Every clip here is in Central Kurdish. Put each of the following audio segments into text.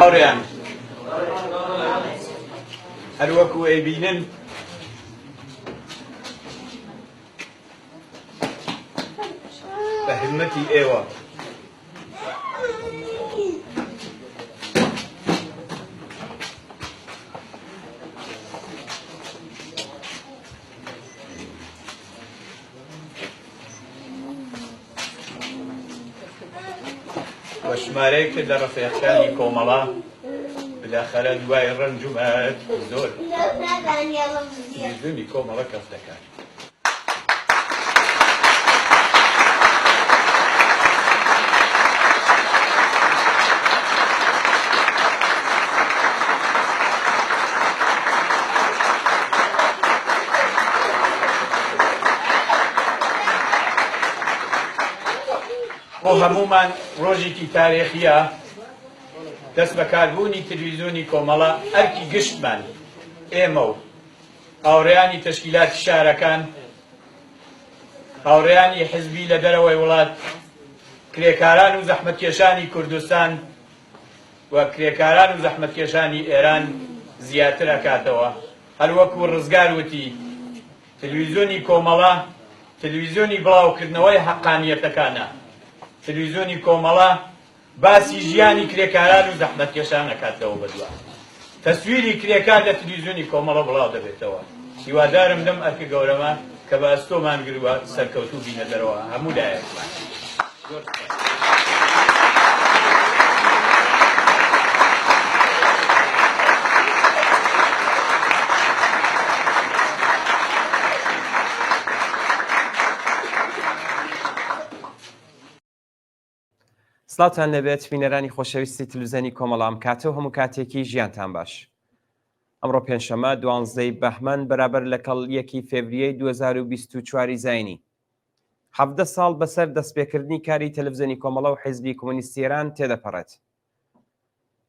هەوریان هەروەکو ئەیبینن بە هیممەتی ئێوە وشمارەیەک لە ڕەفیقەکانی کۆمەڵە بالاخەرە دوای ڕەنج و مەرج زۆر تلڤیزیۆنی کۆمەڵە کەف دەکات. بۆ هەمومان ڕۆژێکی تاریخیە دەست بەکاربوونی تلڤیزیۆنی کۆمەڵە ئەرکی گشتمان ئێمە و هاوڕێیانی تەشکیلاتی شارەکان، هاوڕێیانی حیزبی لە دەرەوەی وڵات، کرێکاران و زەحمەتکێشانی کوردستان و کرێکاران و زەحمەتکێشانی ئێران زیاتر ئەکاتەوە. هەروەکو ڕزگار وتی تلڤیزیۆنی کۆمەڵە تلڤیزیۆنی بڵاوکردنەوەی حەقانیەتەکانە. تلڤیزیۆنی کۆمەڵە باسی ژیانی کرێکاران و زەحمەتکێشان ئەکاتەوە بەدووە. تەسویری کرێکار لە تلڤیزیۆنی کۆمەڵە بڵاو دەبێتەوە. هیوادارم دەم ئەرکە گەورەمە کە بە ئەستۆمان گرووە سەرکەوتوو بینە دەرەوە هەموو لایەکمان. سڵاتان لەبێت بینەرانی خۆشەویستی تلڤیزیۆنی کۆمەڵام کاتەوە هەموو کاتێکی ژیانتان باش. ئەمڕۆ پێنجشەمە 12 بەهمەن بەرابەر لەگەڵ 1 فێڤریەی 2024 زاینی 17 ساڵ بەسەر دەستپێکردنی کاری تەلەڤیزیۆنی کۆمەڵە و حیزبی کۆمۆنیستی ئێران تێدەپەڕێت.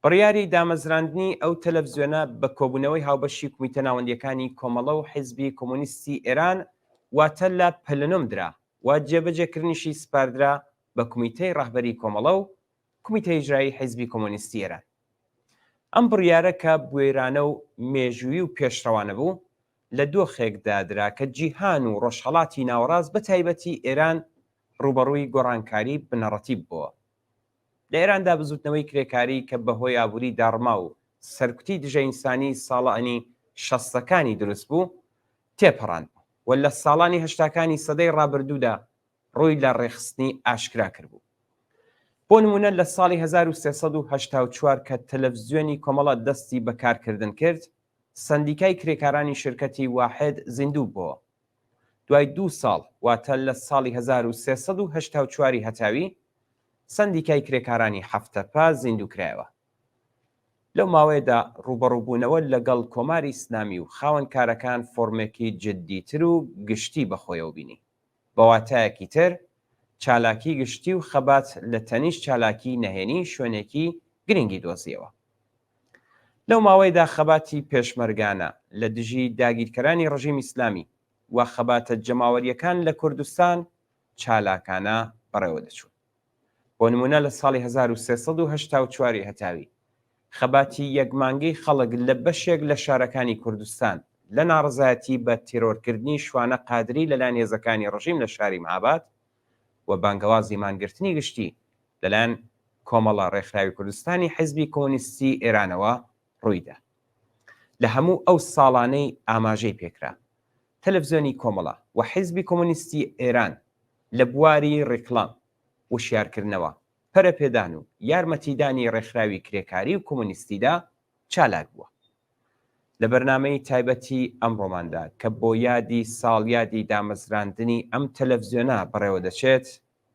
بڕیاری دامەزراندنی ئەو تەلەڤیزیۆنە بە کۆبوونەوەی هاوبەشی کومیتە ناوەندیەکانی کۆمەڵە و حیزبی کۆمۆنیستی ئێران واتە لە پلنم درا و جێبەجێکردنیشی سپاردرا بە کومیتەی ڕاهبەری کۆمەڵە و کومیتەی ئیجرایی حیزبی کۆمۆنیستی ئێران. ئەم بڕیارە کە بوێرانە و مێژووی و پێشڕەوانە بوو لە دۆخێکدا درا کە جیهان و ڕۆژهەڵاتی ناوەڕاست بە تایبەتی ئێران ڕوبەڕووی گۆڕانکاری بنەڕەتی بووە. لە ئێراندا بزوتنەوەی کرێکاری کە بەهۆی ئابووری داڕما و سەرکوتی دژە ئینسانی ساڵانی 60ەکانی دروست بوو تێپەڕاند و لە ساڵانی هەشتاکانی سەدەی ڕابردوودا ڕووی لە ڕێخستنی ئاشکرا کردبوو. بۆ نمونە لە ساڵی 1384 کە تەلەڤیزیۆنی کۆمەڵە دەستی بەکارکردن کرد، سەندیکای کرێکارانی شرکەتی واحد زیندوو بووە. دوای 2 ساڵ واتە لە ساڵی 1384 هەتاوی سەندیکای کرێکارانی هەفتەپا زیندوو کرایەوە. لەو ماوەیەدا ڕوبەڕووبوونەوە لەگەڵ کۆماری ئیسلامی و خاوەنکارەکان فۆرمێکی جددیتر و گشتی بەخۆیەوە بینی. بەواتایەکی تر چالاکی گشتی و خەبات لە تەنیش چالاکی نەهێنی شوێنێکی گرنگی دۆزیەوە. لەو ماوەیەدا خەباتی پێشمەرگانە لە دژی داگیرکەرانی ڕژیم ئیسلامی و خەباتە جەماوەریەکان لە کوردستان چالاکانە بەڕێوە دەچوون. بۆ نمونە لە ساڵی 1384 هەتاوی خەباتی یەکمانگەی خەڵک لە بەشێک لە شارەکانی کوردستان لە ناڕزایەتی بە تیرۆرکردنی شوانە قادری لەلایەن هێزەکانی ڕژیم لە شاری مەهاباد و بانگەوازی مانگرتنی گشتی لەلایەن کۆمەڵە ڕێکخراوی کوردستانی حیزبی کۆمۆنیستی ئێرانەوە ڕوویدا. لە هەموو ئەو ساڵانەی ئاماژەی پێکرا تەلەڤیزیۆنی کۆمەڵە و حیزبی کۆمۆنیستی ئێران لە بواری ڕێکڵام وشیارکردنەوە پەرەپێدان و یارمەتیدانی ڕێکخراوی کرێکاری و کۆمۆنیستیدا چالاک بووە. لە بەرنامەی تایبەتی ئەمڕۆماندا کە بۆ یادی ساڵیادی دامەزراندنی ئەم تەلەڤیزیۆنە بەڕێوە دەچێت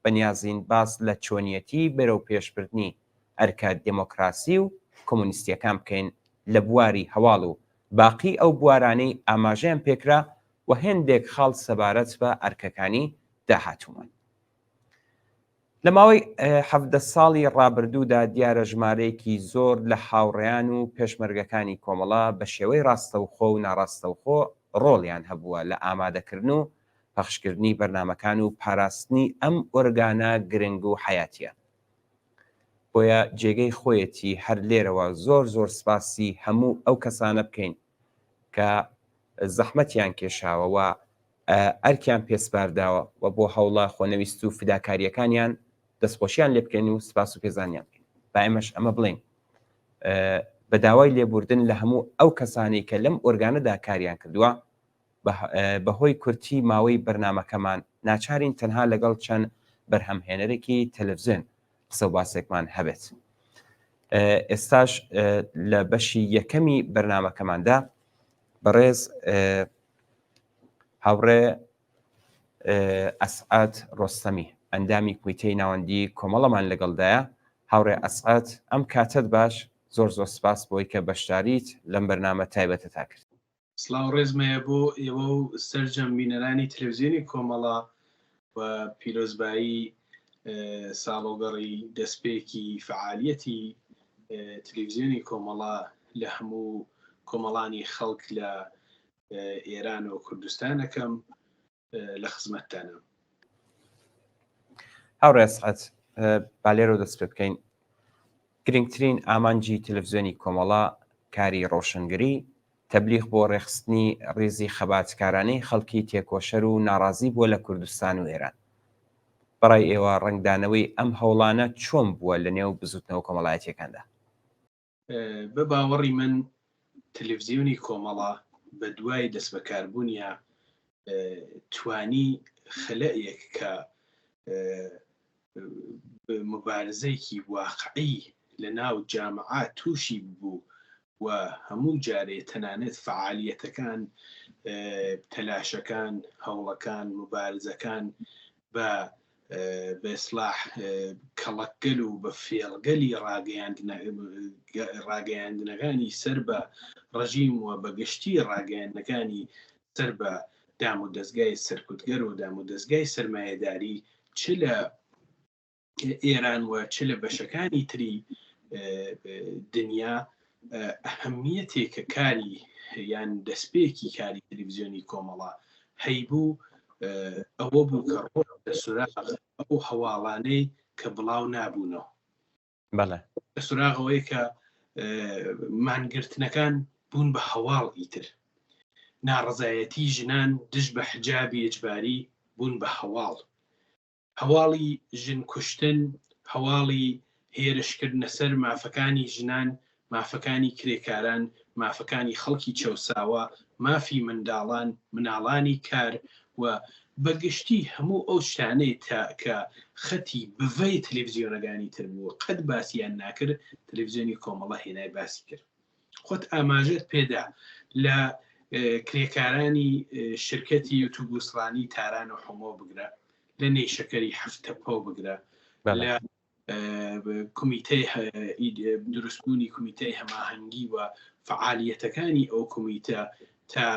بەنیازین باس لە چۆنیەتی بەرەو پێشبردنی ئەرکە دموکراسی و کۆمۆنیستیەکان بکەین لە بواری هەواڵ و باقی ئەو بوارانەی ئاماژەیان پێکرا و هێندێک خاڵ سەبارەت بە ئەرکەکانی داهاتوومان. لە ماوەی 17 ساڵی ڕابردوودا دیارە ژمارەیەکی زۆر لە هاوڕێیان و پێشمەرگەکانی کۆمەڵە بە شێوەی ڕاستەوخۆ و ناڕاستەوخۆ ڕۆڵیان هەبووە لە ئامادەکردن و پەخشکردنی بەرنمەکان و پاراستنی ئەم ئۆرگانە گرنگ و حیاتیە. بۆیە جێگەی خۆیەتی هەر لێرەوە زۆر سپاسی هەموو ئەو کەسانە بکەین کە زەحمەتیان کێشاوەوە ئەرکیان پێسپارداوە و بۆ هەوڵە خۆنەویست و فداکاریەکانیان دەستخۆشییان لێ بکەین و سپاس و پێزانیان بکەین. با ئێمەش ئەمە بڵین بە داوای لێبوردن لە هەموو ئەو کەسانی کە لەم ئۆرگانەدا کاریان کردووە بەهۆی کورتی ماوەی بەرنمەکەمان ناچارین تەنها لەگەڵ چەند بەرهەمهێنەرێکی تەلەڤیزیۆن قسە و باسێکمان هەبێت. ئێستاش لە بەشی یەکەمی بەرنمەکەماندا بەڕێز هاوڕێ ئەسعاد ڕۆستەمی ئەندامی کومیتەی ناوەندی کۆمەڵەمان لەگەڵدایە. هاوڕێ ئەسعاد ئەم کاتت باش، زۆر سپاس بۆی کە بەشداریت لەم بەرنامە تایبەتە تا کرد. سڵاو ڕێزمەیە بۆ ئێوە و سەرجەم بینەرانی تەلەڤیزیۆنی کۆمەڵە و پیرۆزبایی ساڵۆگەڕی دەستپێکی فعالیەتی تەلەڤیزیۆنی کۆمەڵە لە هەموو کۆمەڵانی خەڵک لە ئێران و کوردستانەکەم لە خزمەتتانە. هاوڕێ ئەسعاد، با لێرە دەست پێ بکەین. گرنگترین ئامانجی تەلەڤیزیۆنی کۆمەڵە کاری ڕۆشنگری، تەبلیغ بۆ ڕێخستنی ڕێزی خەباتکارانەی خەڵکی تێکۆشەر و ناڕازی بووە لە کوردستان و ئێران. بەڕای ئێوە ڕنگدانەوەی ئەم هەوڵانە چۆن بووە لە نێو بزوتنەوە کۆمەڵایەتیەکاندا؟ بە باوەڕی من تەلەڤیزیۆنی کۆمەڵە بە دوای دەست بەکاربوونیە توانی خەلەیەک کە مبارزەیەکی واقعی لە ناو جامعات تووشی بوو و هەموو جارێ تەنانەت فعالیەتەکان، تەلاشەکان، هەوڵەکان، مبارزەکان بە بەسلاح کەڵەکگەل و بە فێڵگەلی ڕاگەیاندنەکانی سەر بە ڕژیم و بە گشتی ڕاگەیاندنەکانی سەر بە دام و دەستگای سەرکوتگەر و دام و دەستگای سەرمایەداری چ لە ئێران و چ لە بەشەکانی تری دنیا ئەهەمیەتێکە کاری یان دەستپێکی کاری تەلەڤیزیۆنی کۆمەڵە هەیبوو ئەوە بوو کە ڕۆژ لە سوراغ ئەو هەواڵانەی کە بڵاو نابوونەوە. بەڵێ، لە سوراغەوەی کە مانگرتنەکان بوون بە هەواڵ ئیتر، ناڕەزایەتی ژنان دژ بە حجابی ئیجباری بوون بە هەواڵ، هەواڵی ژن کوشتن، هەواڵی هێرشکردنە سەر مافەکانی ژنان، مافەکانی کرێکاران، مافەکانی خەڵکی چەوساوە، مافی منداڵان، مناڵانی کار و بەگشتی هەموو ئەو شتانەی کە خەتی بڤەی تەلەڤیزیۆنەکانی تر بووە قەت باسییان ناکرد، تەلەڤیزیۆنی کۆمەڵە هێنای باسی کرد. خۆت ئاماژەت پێدا لە کرێکارانی شرکەتی ئۆتۆبوسڕانی تاران و حومۆ بگرە، لە نەیشەکەری هەفتەپۆ بگرە، لە کمیتەی دروستبوونی کمیتەی هەماهەنگی و فعالیەتەکانی ئەو کمیتە تا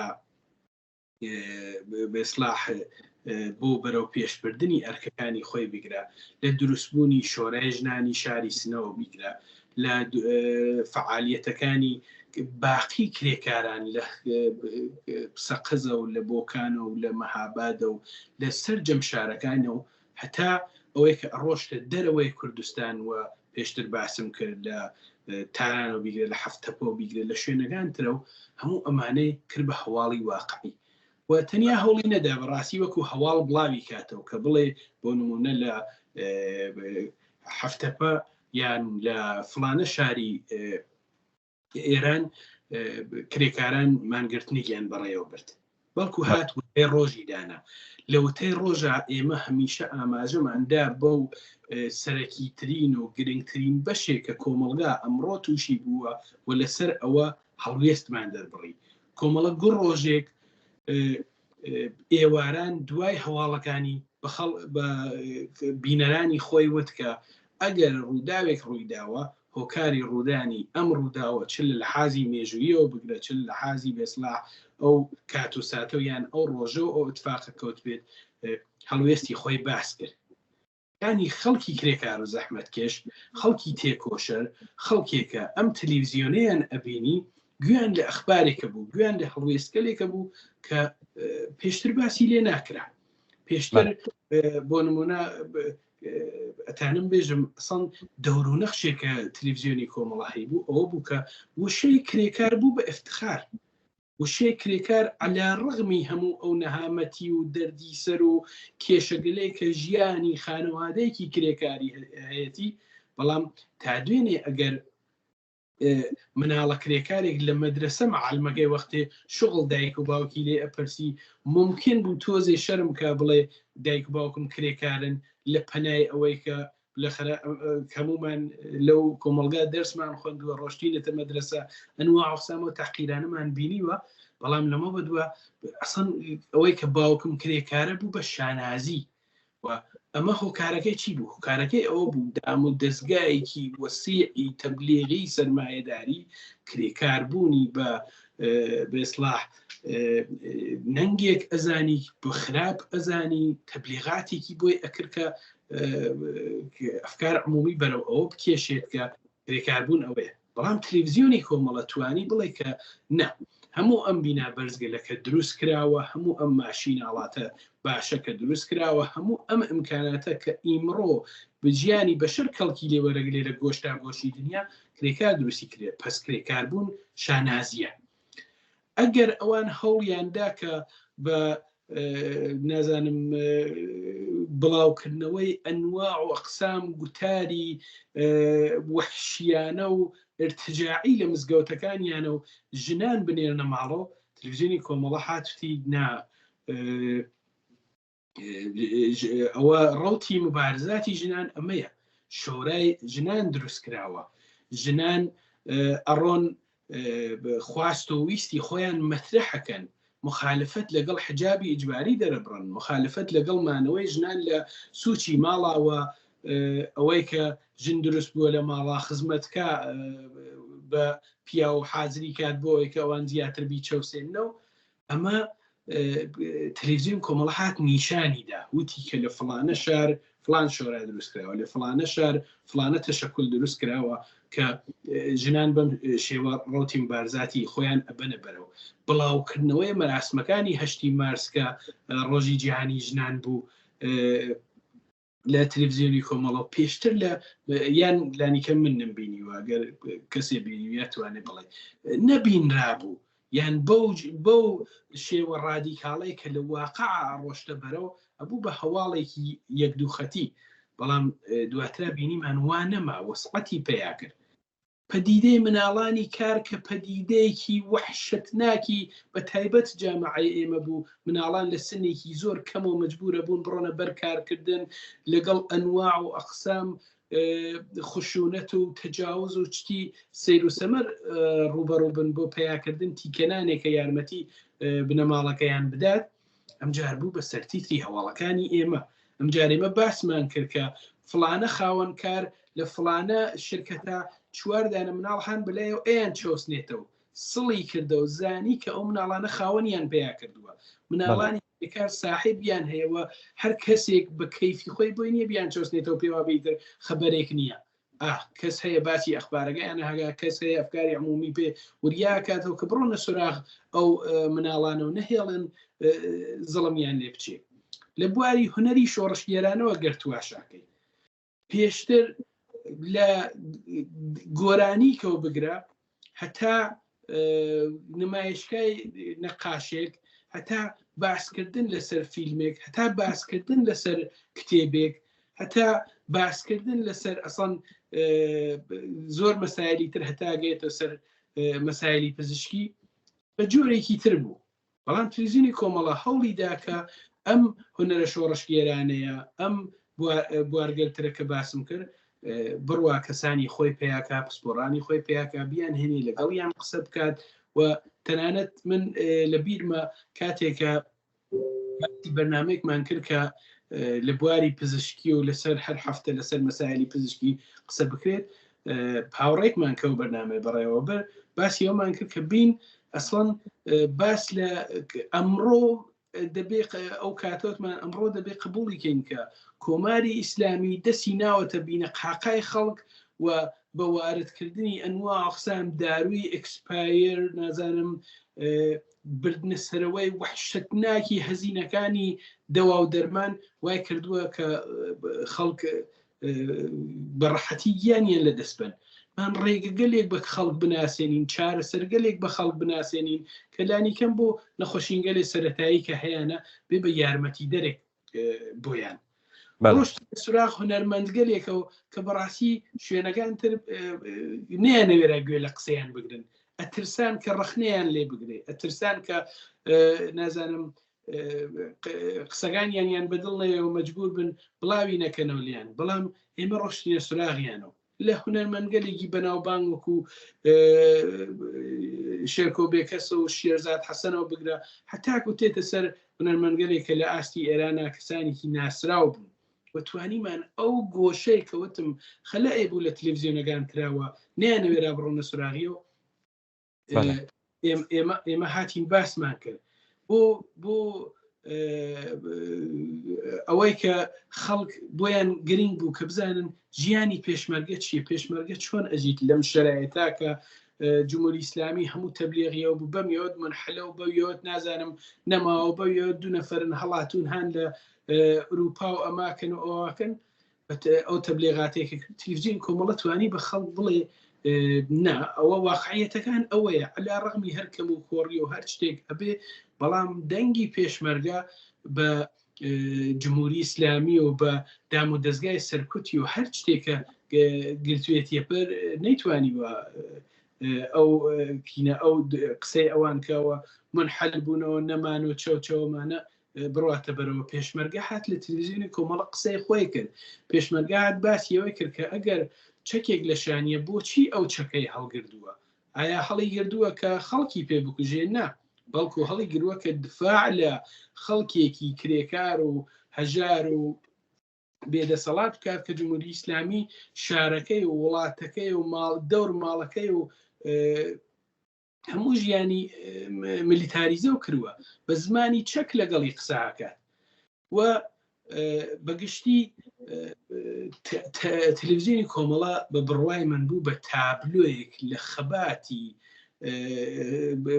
بێسلاح بۆ بەرەو پێشبردننی ئەرکەکانی خۆی بگرە، لە دروستبوونی شۆرای ژنانی شاری سنەوە بیگرە، لە فعالیەتەکانی باقی کرێکاران لە سەقزە و لە بۆکانە و لە مەهابادە و لە سەرجەم شارەکانە و هەتا ئەوەی کە ئەڕۆشتە دەرەوەی کوردستان و پێشتر باسم کرد لە تارانەوە بیگرێت، لە هەفتەپۆ بیگرێت، لە شوێنەکان ترە و هەموو ئەمانەی کرد بە هەواڵی واقعی و تەنیا هەوڵی نەدا بەڕاستی وەکو هەواڵ بڵاوی کاتەوە کە بڵێ بۆ نمونە لە هەفتەپە یان لە فلانە شاری ئێران کرێکاران مانگرتنێکیان بەڕێوە برد، بەڵکو هات وتەی ڕۆژی دانا. لە وتەی ڕۆژە ئێمە هەمیشە ئاماژەماندا بەو سەرەکی ترین و گرنگترین بەشێکە کۆمەڵگا ئەمڕۆ تووشی بووە و لەسەر ئەوە هەڵوێستمان دەربڕی. کۆمەڵە گوڕ ڕۆژێک ئێواران دوای هەواڵەکانی بە بینەرانی خۆی وت کە ئەگەر ڕووداوێک ڕوویداوە هۆکاری ڕوودانی ئەم ڕووداوە چ لە حازی مێژوییەوە بگرە چ لە حازی بێسلاح ئەو کات و ساتەویان ئەو ڕۆژە و ئەو اتفاقە کەوت بێت هەڵوێستی خۆی باس کرد. ینی خەڵکی کرێکار و زەحمەتکێش، خەڵکی تێکۆشەر، خەڵکێکە ئەم تەلەڤیزیۆنەیان ئەبینی گویان لە ئەخبارێکە بوو گویان لە هەڵوێستکەلێکە بوو کە پێشتر باسی لێ ناکرا پێشتر بۆ نمونە ئەتانم بێژم ئەسڵ دەور و نەخشێکە تەلەڤیزیۆنی کۆمەڵایی بوو ئەوە بوو کە وشەی کرێکار بوو بە ئفتخار وشەی کرێکار عەلا ڕغمی هەموو ئەو نەهامەتی و دەردی سەر و کێشەگەلەی کە ژیانی خانەوادەیەکی کرێکاری هەیەتی بەڵام تا دوێنێ ئەگەر مناڵە کرێکارێک لە مەدرسە مەعالمەکەی وەختێ شغڵ دایک و باوکی لێ ئەپرسی ممکن بوو تۆزێ شەرم کا بڵێ دایک و باوکم کرێکارن لە پەنای ئەوەی کە لەخرە هەمومان لەو کۆمەلگا دەرسمان خوێندووە ڕۆشتینێتە مەدرسە ئەنواع ئەقسام و تەحقیرانەمان بینیوە بەڵام لەمە بەدووە ئەسڵ ئەوەی کە باوکم کرێکارە بوو بە شانازی ئەمە هۆکارەکەی چی بوو هۆکارەکەی ئەوە بوو دام و دەستگایەکی وەسیعی تەبلیغی سەرمایەداری کرێکاربوونی بە بێسلاح نەنگێک ئەزانی بۆ خراپ ئەزانی تەبلیغاتێکی بۆی ئەکرد کە ئەفکار عمومی بەرەو ئەوە بکێشێت کە کرێکاربوون ئەوەیە بەڵام تەلەڤیزیۆنی کۆمەڵە توانی بڵێ کە نە هەموو ئەم بینا بەرزگەلەکە دروست کراوە هەموو ئەم ماشیناڵاتە باشەکە دروست کراوە هەموو ئەم ئیمکاناتە کە ئیمڕۆ بژیانی بەشەر کەڵکی لێوەرەگلێ لە گۆشتا گۆشی دنیا کرێکار دروستی کرێت پس کرێکاربوون شانازیە ئەگەر ئەوان هەوڵیاندا کە بە نازانم بڵاوکردنەوەی ئەنواع و ئەقسام گوتاری وەحشیانە و ارتجاعی لە مزگەوتەکانیانە و ژنان بنێرنە ماڵەوە تەلەڤیزیۆنی کۆمەڵە هاتوتی نا ئەوە ڕەوتی مبارزاتی ژنان ئەمەیە شۆرای ژنان دروست کراوە ژنان ئەڕۆن خواست و ویستی خۆیان مەترحەکەن مخالفت لەگەڵ حجابی ئیجباری دەرەبڕن مخالفت لەگەڵ مانەوەی ژنان لە سوچی ماڵاوە ئەوەی کە ژن دروست بووە لە ماڵا خزمەتکە بە پیا و حازری کات بۆی کە ئەوان زیاتر بیچەوسێنەوە ئەمە تەلەڤیزیۆن کۆمەڵە هات نیشانیدا وتی کە لە فڵانە شار فلان شۆرای دروست کراوە لە فڵانە شار فلانە تەشەکل دروست کراوە کە ژنان بەم شێوە ڕەوتی مبارزاتی خۆیان ئەبەنە بەرەوە بڵاوکردنەوەی مەراسمەکانی 8 مارسکە ڕۆژی جیهانی ژنان بوو لە تەلەڤیزیۆنی کۆمەڵە پێشتر لە یان لانیکە من نمبینیوە ئەگەر کەسێ بینی توانێت بڵێ نەبینرابوو یان بەو شێوە ڕادیکاڵی کە لە واقع ڕۆشتە بەرەوە ئەبوو بە هەواڵێکی یەکدووخەتی بەڵام دواترا بینیمان وا نەما وەسعەتی پێیا کرد پەدیدەی مناڵانی کار کە پەدیدەیەکی وەحشەتناکی بە تایبەت جامعەی ئێمە بوو مناڵان لە سنێکی زۆر کەم و مەجبورە بوون بڕۆنە بەر کارکردن لەگەڵ ئەنواع و ئەقسام خشونەت و تەجاوز و چتی سیر و سەمەر ڕوبەڕووبن بۆ پەیاکردن تیکەنانێکە یارمەتی بنەماڵەکەیان بدات ئەمجار بوو بە سەرتیتری هەواڵەکانی ئێمە ئەمجار ئێمە باسمان کرد کە فلانە خاوەن کار لە فلانە شرکەتە 4 دانە مناڵ هەن بلایەوە ئەیان چۆسنێتەوە سڵی کردەوە زانی کە ئەو مناڵانە خاوەنیان پێیا کردووە مناڵانی کار ساحبیان هەیەوە هەر کەسێک بە کەیفی خۆی بۆی نییە بیان چۆسنێتەوە پێوا بیتر خەبەرێک نییە کەس هەیە باسی ئەخبارەکەیان هەگا کەس هەیە ئەفکاری عمومی پێ وریا کاتەوە کە بڕۆنە سوراخ ئەو مناڵانە و نەهێڵن زڵمیان لێ بچێت لە بواری هونەری شۆڕشگێرانەوە گەرتواشاکەی پێشتر لە گۆرانی کەەوە بگرە هەتا نمایشگای نەقاشێک هەتا باسکردن لەسەر فیلمێک هەتا باسکردن لەسەر کتێبێک هەتا باسکردن لەسەر ئەسڵ زۆر مەسایلی تر هەتا گێتە سەر مەسایلی پزیشکی بە جۆرێکی تر بوو بەڵام تەلەڤیزیۆنی کۆمەڵە هەوڵیدا کە ئەم هونەرە شۆڕشگێرانەیە ئەم بوارگەرترەکە باسم کرد بڕوا کەسانی خۆی پێیاکە پسپۆڕانی خۆی پێیاکە بیان هێنی لەگەڵیان قسە بکات و تەنانەت من لە بیرمە کاتێکە بەرنامەیەکمان کرد کە لە بواری پزیشکی و لەسەر هەر هەفتە لەسەر مەسایلی پزیشکی قسە بکرێت پاوڕێکمان کەو بەرنامە بەڕێوە بەر باسی ئەومان کرد کە بین ئەسڵەن باس لە ئەمڕۆ دەبێ ئەو کاتۆتمان ئەمڕۆ دەبێ قبوڵیکەین کە کۆماری ئیسلامی دەستی ناوەتە بینە قاقای خەڵک و بە واردکردنی ئەنواع ئەقسام داروی ئەکسپایر نازانم بردنە سەرەوەی وحشتناکی هەزینەکانی دەوا و دەرمان وای کردووە کە خەڵک بەڕەحەتی گیانیان لە دەستبن من ڕێگە گەلێک بە خەڵک بناسیێنین چارە سەرگەلێک بە خەڵک بناسیێنین کە لانیکەم بۆ نەخۆشینگەلێ سەرەتایی کە هەیەە بێ بە یارمەتی دەرێک بۆیان ڕۆشت سوراخ هونەرمەندگەلێکەوە کە بەڕاستی شوێنەکان تر نەیانەوێرە گوێ لە قسەیان بگرن ئەترسان کە ڕەخنەیان لێ بگرێ ئەترسان کە نازانم قسەکانیان بەدڵ نەوێەوە مەجبور بن بڵاوی نەکەنەوە لیان بەڵام ئێمە ڕۆشتینە سوراغیانەوە لە هونەرمەندگەلێکی بەناوبانگ وەکو شێرکۆ بێکەسە و شێرزاد حەسەنەوە بگرە هەتاکو تێتە سەر هونەرمەندگەلێکە لە ئاستی ئێرانە کەسانێکی ناسرااو بوون وتوانیمان ئەو گۆشەی کەوتم خەلای بوو لە تەلەڤیزیۆنەکان کراوە نیانەوێرا بڕۆنە سوراغیەوە ئێمە هاتین باسمان کرد بۆ ئەوەی کە خەڵک بۆیان گرنگ بوو کە بزانن ژیانی پێشمەرگە چیە پێشمەرگە چۆن ئەژیت لەم شەرایەتا کە جمهوری ئیسلامی هەموو تەبلیغیەوە بوو بەم یۆت منحەلە و بەو یۆت نازانم نەماوە بەو یۆت دوو نەفەرن هەڵاتون هەن لە ئەوروپا و ئەماکن و ئەوواکەن ئەو تەبلیغاتێک تلڤیزیۆن کۆمەڵە توانی بە خەڵک بڵێ نا ئەوە واقعیەتەکان ئەوەیە علا ڕغمی هەر کەم و کۆڕی و هەر شتێک هەبێ بەڵام دەنگی پێشمەرگە بە جمهوری ئیسلامی و بە دام و دەستگای سەرکوتی و هەر شتێکە گرتوێتیە پەر نەیتوانی وە ئەو کینە ئەو قسەی ئەوان کەەوە منحەل بوونەوە نەمان و چەوچەوەمانە بڕاتە بەرەوە پێشمەرگە هات لە تلڤیزیۆنی کۆمەڵە قسەی خۆی کرد پێشمەرگە هات باسیەوەی کرد کە ئەگەر چەکێک لە شانیە بۆچی ئەو چەکەی هەڵگردووە ئایا هەڵی گردووە کە خەڵکی پێ بکوژێ نا بەڵکو هەڵی گرووە کە دفاع لە خەڵکێکی کرێکار و هەژار و بێدەسەڵات بکات کە جمهوری ئیسلامی شارەکەی و وڵاتەکەی و دەور ماڵەکەی و هەموو ژیانی ملیتاریزە و کردووە بە زمانی چەک لەگەڵی قساکات و بەگشتی تەلەڤیزیۆنی کۆمەڵە بە بڕوای من بوو بە تابلۆیەک لە خەباتی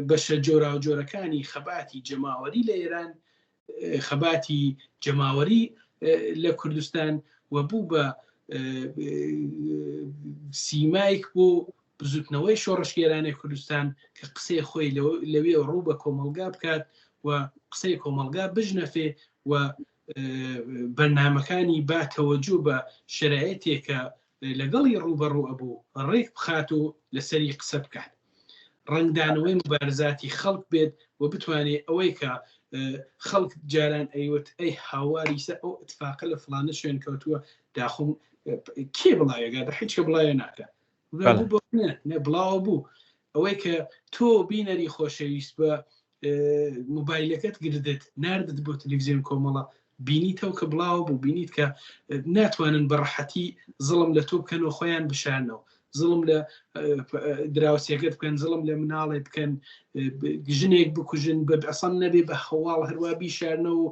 بەشە جۆرا و جۆرەکانی خەباتی جەماوەری لە ئێران خەباتی جەماوەری لە کوردستان و بوو بە سیمایک بۆ بزوتنەوەی شۆڕشگێرانی کوردستان کە قسەی خۆی لەوێ ڕوو بە کۆمەلگا بکات و قسەی کۆمەلگا بژنەفێ و بەرنامەکانی با تەوەجوو بە شرایەتێکە لەگەڵی ڕوبەڕوو ئەبوو ڕێک بخات و لەسەری قسە بکات ڕنگدانەوەی مبارزاتی خەڵک بێت و بتوانێت ئەوەی کە خەڵک جاران ئەیوت ئەی هاواری سە ئەو اتفاقە لە فلانە شوێن کەوتووە داخۆم کێ بڵایەگا دە هیچ کە بڵایە ناکە بڵاو بوو ئەوەی کە تۆ بینەری خۆشەویست بە موبایلەکەت گردت ناردت بۆ تەلەڤیزیۆن کۆمەڵە بینیتەوە کە بڵاو بوو بینیت کە ناتوانن بەڕەحەتی زڵم لە تۆ بکەنەوە خۆیان بشانەوە زڵم لە دراوسێکت بکەن زڵم لە مناڵێ بکەن ژنێک بکوژن بە ئەسان نەبێ بە هەواڵ هەروە بیشارنەوە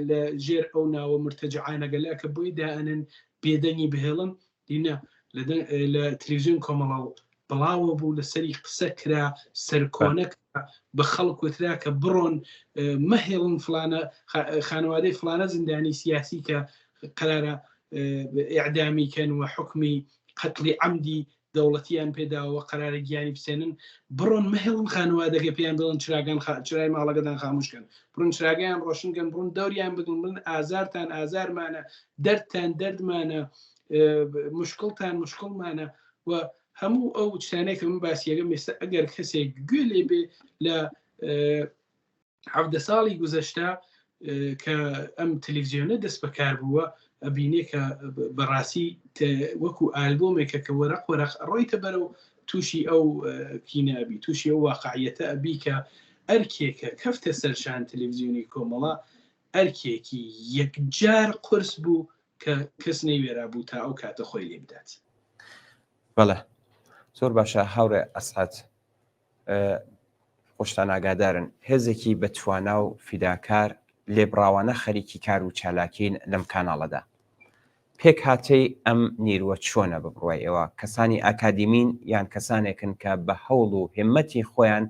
لە ژێر ئەو ناوە مرتەجعانەگەلا کە بۆی دائنن بێدەنگی بهێڵن دینە لە تەلەڤیزیۆن کۆمەڵە بڵاوە بوو لەسەری قسە کرا سەرکۆنە بە خەڵک وترا کە بڕۆن مەهێڵن فلانە خانەوادەی فلانە زیندانی سیاسی کە قەرارە ئیعدامی کەن و حکمی قەتڵی عەمدی دەوڵەتیان پێداوە قەرارە گیانی بسێنن بڕۆن مەهێڵن خانەوادەکە پێیان دڵن چراگان چرای ماڵەکەدان خاموشکەن بڕۆن چراگەیان ڕۆشنکەن بڕۆن دەوریان بگن بڵن ئازارتان ئازارمانە دەردتان دەردمانە مشکڵتان مشکڵمانە و هەموو ئەو شتانەی کە من باسیەکەم ئێستا ئەگەر کەسێک گوێ لێ بێ لە 17 ساڵی گوزەشتا کە ئەم تەلەڤیزیۆنە دەست بەکار بووە ئەبینێ کە بەڕاستی وەکو ئالبۆمێکە کە وەرەق وەرەق ڕۆیتە بەرەو تووشی ئەو کینابی تووشی ئەو واقعیەتە ئەبی کە ئەرکێکە کەفتە سەرشان تەلەڤیزیۆنی کۆمەڵە ئەرکێکی یەکجار قرس بوو کە کەس نەیوێرا بوو تا ئەو کاتە خۆی لێ بدات. بەڵێ زۆر باشە هاوڕێ ئەسعەد خۆشتان ئاگادارن هێزێکی بەتوانا و فیداکار لێبڕاوانە خەریکی کار و چالاکین لەم کاناڵەدا پێک هاتەی ئەم نیروە چۆنە ببڕوای ئێوە کەسانی ئاکادیمین یان کەسانێکن کە بە هەوڵ و هێمەتی خۆیان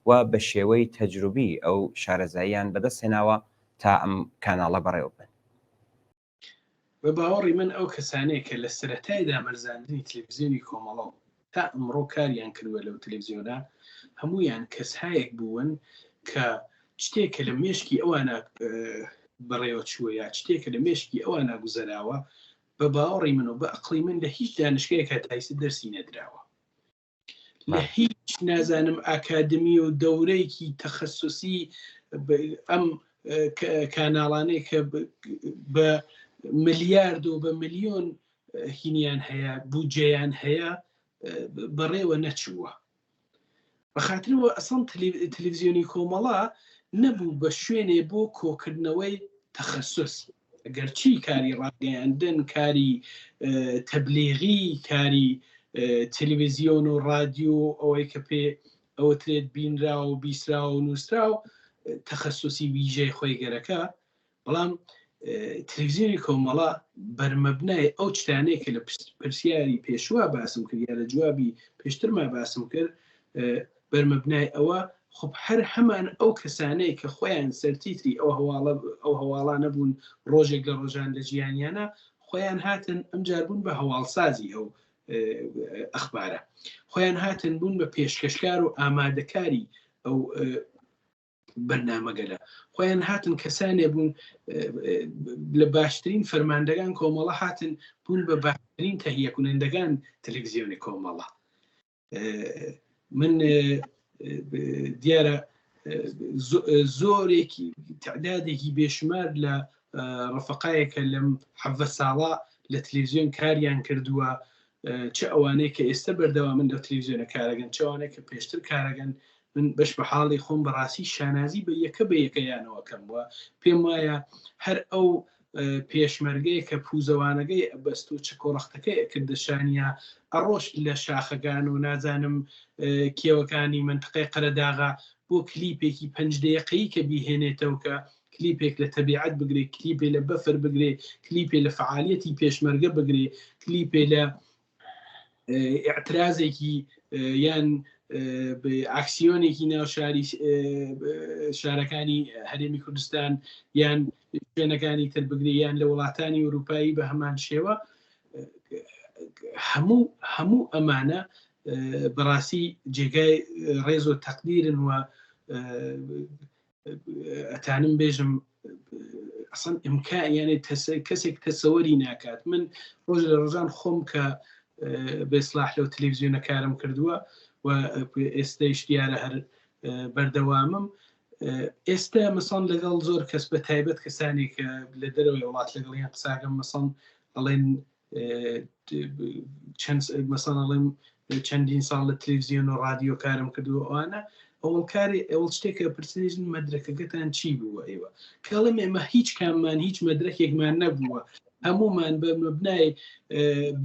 و بە شێوەی تەجروبی ئەو شارەزاییان بەدەستهێناوە تا ئەم کاناڵە بەڕێوە بن. بە باوەڕی من ئەو کەسانەیە کە لە سەرەتای دامەرزاندنی تەلەڤیزیۆنی کۆمەڵە تا ئەمڕۆ کاریان کردووە لەو تەلەڤیزیۆنە هەمویان کەسایەک بوون کە شتێکە لە مێشکی ئەوانە بەڕێوە چووە یا شتێکە لە مێشکی ئەوانە گوزەراوە بە باوەڕی من و بە ئەقڵی من لە هیچ دانشگایەکە تایسە دەرسی نەدراوە لە هیچ نازانم ئاکادمی و دەورەیەکی تەخەسوسی ئەم کاناڵانەی کە بە ملیارد و بە ملیۆن هینیان هەیە بودجەیان هەیە بەڕێوە نەچووە بەخاترەوە ئەسڵ تەلەڤیزیۆنی کۆمەڵە نەبوو بە شوێنێ بۆ کۆکردنەوەی تەخەسوس ئەگەر چی کاری ڕاگەیاندن کاری تەبلیغی کاری تەلەڤیزیۆن و رادیۆ ئەوەی کە پێ ئەوەترێت بینراوە و بیسراوە و نووسراو تەخەسوسی ویژەی خۆی گەرەکە بەڵام تەلەڤیزیۆنی کۆمەڵە بەرمەبنای ئەو شتانەیە کە لە پرسیاری پێشوا باسم کرد یا لە جوابی پێشترما باسم کرد بەرمەبنای ئەوە خب هەر هەمان ئەو کەسانەی کە خۆیان سەرتیتری ئەو هەواڵانە بوون ڕۆژێک لە ڕۆژان لە ژیانیانە خۆیان هاتن ئەمجار بوون بە هەواڵسازی ئەو ئەخبارە خۆیان هاتن بوون بە پێشکەشکار و ئامادەکاری ئەو بەرنامەگەلە خۆیان هاتن کەسانێ بوون لە باشترین فەرماندەگان کۆمەڵە هاتن بوون بە باشترین تەهیە کنندەکان تەلەڤیزیۆنی کۆمەڵە من دیارە زۆرێکی تعدادێکی بێشمار لە ڕفقایەکە لەم حەڤە ساڵە لە تەلەڤیزیۆن کاریان کردووە چه ئەوانەیە کە ئێستا بەردەوامن لە تەلەڤیزیۆنە کارەگەن چ ئەوانەیە کە پێشتر کارەگەن من بەش بە حاڵی خۆم بەڕاستی شانازی بە یەکە یەکەیانەوەکەم وە پێم وایە هەر ئەو پێشمەرگەیە کە پوزەوانەکەی بەست و چکۆڕەختەکەی کردشانیا ئەڕۆژ لە شاخەکان و نازانم کێوەکانی منطقەی قەرەداغا بۆ کلیپێکی 5 دقیقەیی کە بیهێنێتەوە کە کلیپێک لە تەبیعەت بگرێ کلیپێ لە بەفر بگرێ کلیپێ لە فعالیەتی پێشمەرگە بگرێ کلیپێ لە ئاعترازێکی یان ئاکسیۆنێکی ناو شارەکانی هەرێمی کوردستان یان شوێنەکانی تر بگرێ یان لە وڵاتانی ئەوروپایی بە هەمان شێوە هەموو ئەمانە بەڕاستی جێگای ڕێز و تەقدیرن و ئەتانم بێژم ئەسڵ ئیمکان یانێ کەسێک تەسەوەری ناکات من ڕۆژ لە ڕۆژان خۆم کە بێسلاح لەو تەلەڤیزیۆنە کارم کردووە و ئێستاش دیارە هەر بەردەوامم ئێستا مەسەڵ لەگەڵ زۆر کەس بە تایبەت کەسانی کە لە دەرەوەی وڵات لەگەڵیان قساکەم مەسەڵ ئەڵێن مەسەڵڵێم چەندین ساڵ لە تەلەڤیزیۆن و رادیۆ کارم کردووە ئەوانە ئەوڵ شتێکە پرسیژن مەدرەکەتان چی بووە ئێوە کەڵم ئێمە هیچ کاممان هیچ مەدرەکێکمان نەبووە هەمومان بە مەبنای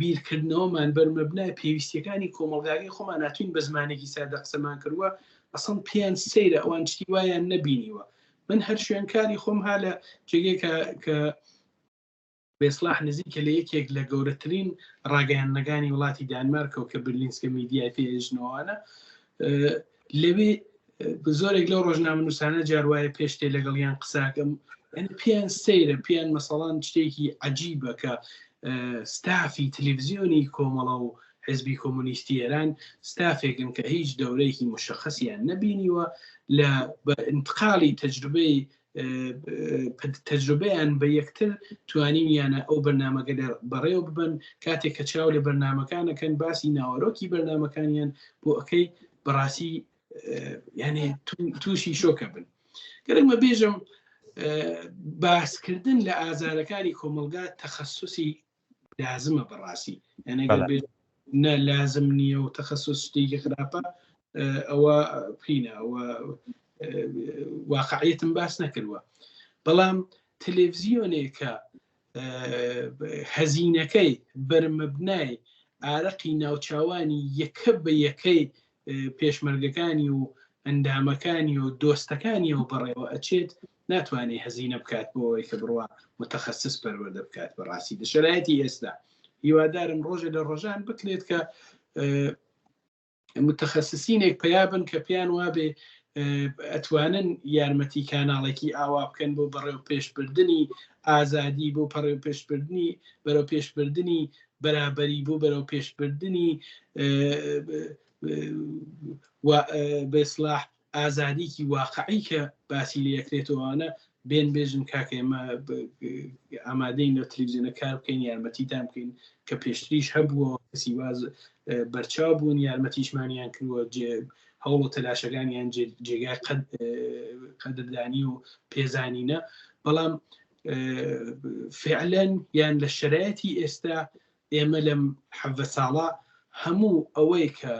بیرکردنەوەمان بەرمەبنای پێویستیەکانی کۆمەلگاگەی خۆمان ناتوین بە زمانێکی سادە قسەمان کردووە ئەسڵ پێیان سەیرە ئەوان شتی وایان نەبینیوە من هەر شوێنکاری خۆم ها لە جێگەیەکە کە بێسلاح نزیکە لە یەکێک لە گەورەترین ڕاگەیاندنەکانی وڵاتی دانمارکەوە کە برلینسکە میدیای پێژنەوەوانە لەوێ زۆرێک لەو ڕۆژنامە نووسانە جاروایە پێشتێ لەگەڵیان قساکەم پێیان سەیرە پێیان مەسەڵان شتێکی عەجیبە کە ستافی تەلەڤیزیۆنی کۆمەڵە و حزبی کۆمونیستی ئێران ستافێکن کە هیچ دەورەیەکی مشخصیان نەبینیوە لە انتقالی تەجروبەیان بە یەکتر توانیمیانە ئەو بەرنامەکە بەڕێوە ببن کاتێک کە چاو لە بەرنامەکانەکەن باسی ناوەڕۆکی بەرنامەکانیان بۆ ئەەکەی بەڕاستی یعنی تووشی شۆکە بن گەرممە بێژم باسکردن لە ئازارەکانی کۆمەلگا تەخەسوسی لازمە بەڕاستی نە لازم نییە و تەخەسوس شتێکی خراپە ئەوە پینە ئەوە واقعیتم باس نەکردووە بەڵام تەلەڤیزیۆنێکە هەزینەکەی بەرمەبنای ئارەقی ناوچاوانی یەکە بە یەکەی پێشمەرگەکانی و ئەندامەکانی و دۆستەکانی و بەڕێوە ئەچێت ناتوانێت هەزینە بکات بۆەوەی کە بڕوا متخصص پەروەردە بکات بەڕاستی لە شرایەتی ئێستا هیوادارم ڕۆژێ لە ڕۆژان بکرێت کە متخصصینێک پیابن کە پیان وابێ ئەتوانن یارمەتی کاناڵێکی ئاوا بکەن بۆ بەڕێو پێشبردننی ئازادی بۆ پەڕێو پێشبردننی بەرەو پێشبردننی بەرابەری بۆ بەرەو پێشبردننی بەسلاح ئازادیکی واقعی کە باسی لە یەکرێتەوەوانە بێن بێژن کاکە ئێمە ئامادەین لە تەلەڤیزیۆنە کار بکەین یارمەتیتان بکەین کە پێشتریش هەبووە کەسی واز بەرچاو بوون یارمەتیشمانیان کردووە هەوڵ و تەلاشەکانیان جێگای قەدردانی و پێزانینە بەڵام فعلەن یان لە شرایەتی ئێستا ئێمە لەم حەڤە ساڵە هەموو ئەوەی کە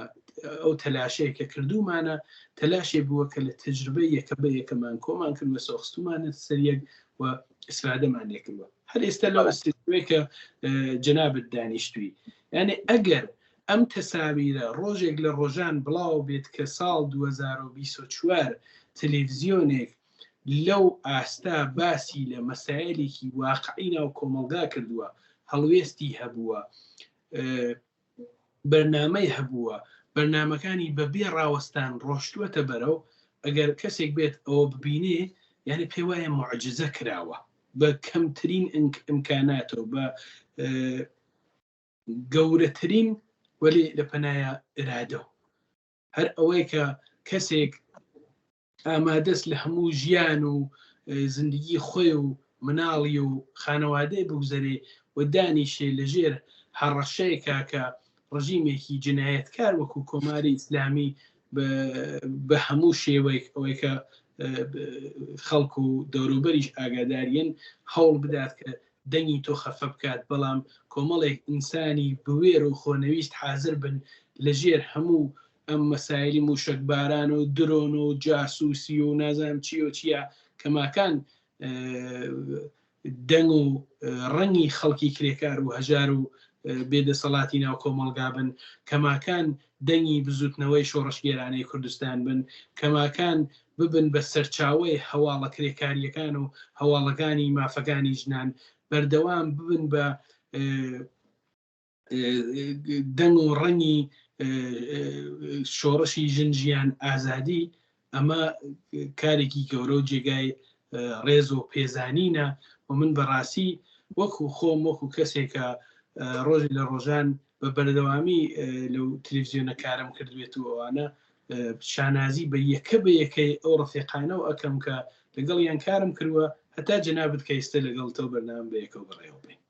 ئەو تەلاشەیە کە کردومانە تەلاشێ بووە کە لە تەجربە یەکە بە یەکەمان کۆمان کردوە سۆخستومانە سەریەک و ئیسفادەمان لێکردوە هەر ئێستا لەو ئەستێوەی کە جەنابەت دانیشتووی یعنی ئەگەر ئەم تەساویرە ڕۆژێک لە ڕۆژان بڵاو بێت کە ساڵ 2024 تەلەڤیزیۆنێک لەو ئاستا باسی لە مەسایلێکی واقعی ناو کۆمەڵگا کردووە هەڵوێستی هەبووە بەرنامەی هەبووە بەرنامەکانی بەبێ ڕاوەستان ڕۆشتووەتە بەرەو ئەگەر کەسێک بێت ئەوە ببینێ یعنی پێی وایە معجزە کراوە بە کەمترین ئیمکاناتەوە بە گەورەترین وەلی لە پەنایە ئرادە هەر ئەوەی کە کەسێک ئامادەست لە هەموو ژیان و زندگی خۆی و مناڵی و خانەوادەی بگوزەرێ و دانیشێ لەژێر هەڕەشەیەکە کە ڕژیمێکی جنایەتکار وەکو کۆماری ئیسلامی بە هەموو شێوەیەک ئەوەی کە خەڵکو و دەوروبەریش ئاگاداریەن هەوڵ بدات کە دەنگی تۆ خەفە بکات بەڵام کۆمەڵێک ئینسانی بوێر و خۆنەویست حازر بن لەژێر هەموو ئەم مەسایلی موشکباران و درۆن و جاسووسی و نازانم چی و چیە کەماکان دەنگ و ڕەنگی خەڵکی کرێکار و هەژار و بێدەسەڵاتی ناو کۆمەڵگا بن کەماکان دەنگی بزوتنەوەی شۆڕشگێرانەی کوردستان بن کەماکان ببن بە سەرچاوەی هەواڵە کرێکاریەکان و هەواڵەکانی مافەکانی ژنان بەردەوام ببن بە دەنگ و ڕەنگی شۆڕشی ژنجیان ئازادی ئەمە کارێکی گەورە و جێگای ڕێز و پێزانینە و من بەڕاستی وەکو خۆم وەکو کەسێکە ڕۆژی لە ڕۆژان بە بەردەوامی لەو تەلەڤیزیۆنە کارم کردوێت و ئەوانە شانازی بە یەکەی ئەو ڕفیقانە و ئەەکەم کە لەگەڵیان کارم کردووە هەتا جەنابەت کە ئێستا لەگەڵ تۆ بەرنامە بە یەکەوە بڕێوە بین.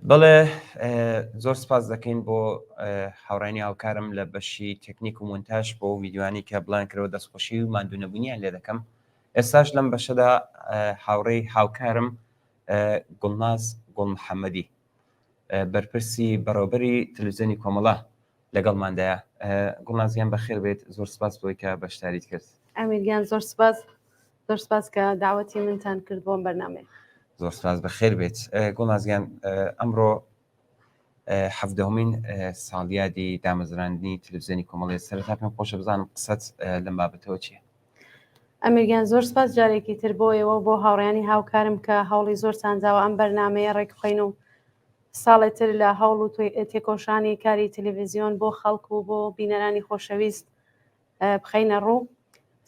بەڵێ زۆر سپاس دەکەین بۆ هاوڕێنی هاوکارم لە بەشی تەکنیک و مونتاژ بۆ ویددیوانی کە بڵان کرەوە دەستخۆشی و مادوونەبوونیان لێ دەکەم. ئێستاش لەم بەشەدا هاوڕێی هاوکارم گوڵناز گوڵمحەممەدی بەرپرسی بەڕێوەبەری تەلەڤیزیۆنی کۆمەڵە لەگەڵماندایە. گوڵنازیان بەخێر بێت. زۆر سپاس بۆی کە بەشداریت کرد. ئەمیرگیان زۆر سپاس کە داوەتی منتان کرد بۆم بەرنامەیە. زۆر سپاس بەخێر بێت. گوڵنازیان ئەمڕۆ حەفدەهەمین ساڵیادی دامەزراندنی تەلەڤیزیۆنی کۆمەڵی سەرەتا پێم خۆشە بزانم قسەت لەم بابەتەوە چییە؟ ئەمیرگیان زۆر سپاس جارێکی تر بۆیەوە بۆ هاوڕێیانی هاوکارم کە هەوڵی زۆر چانداوە ئەم بەرنامەیە ڕێکخۆین و ساڵێتر لە هەوڵ و تێکۆشانی کاری تەلەڤیزیۆن بۆ خەڵک و بۆ بینەرانی خۆشەویست بخەینە ڕوو.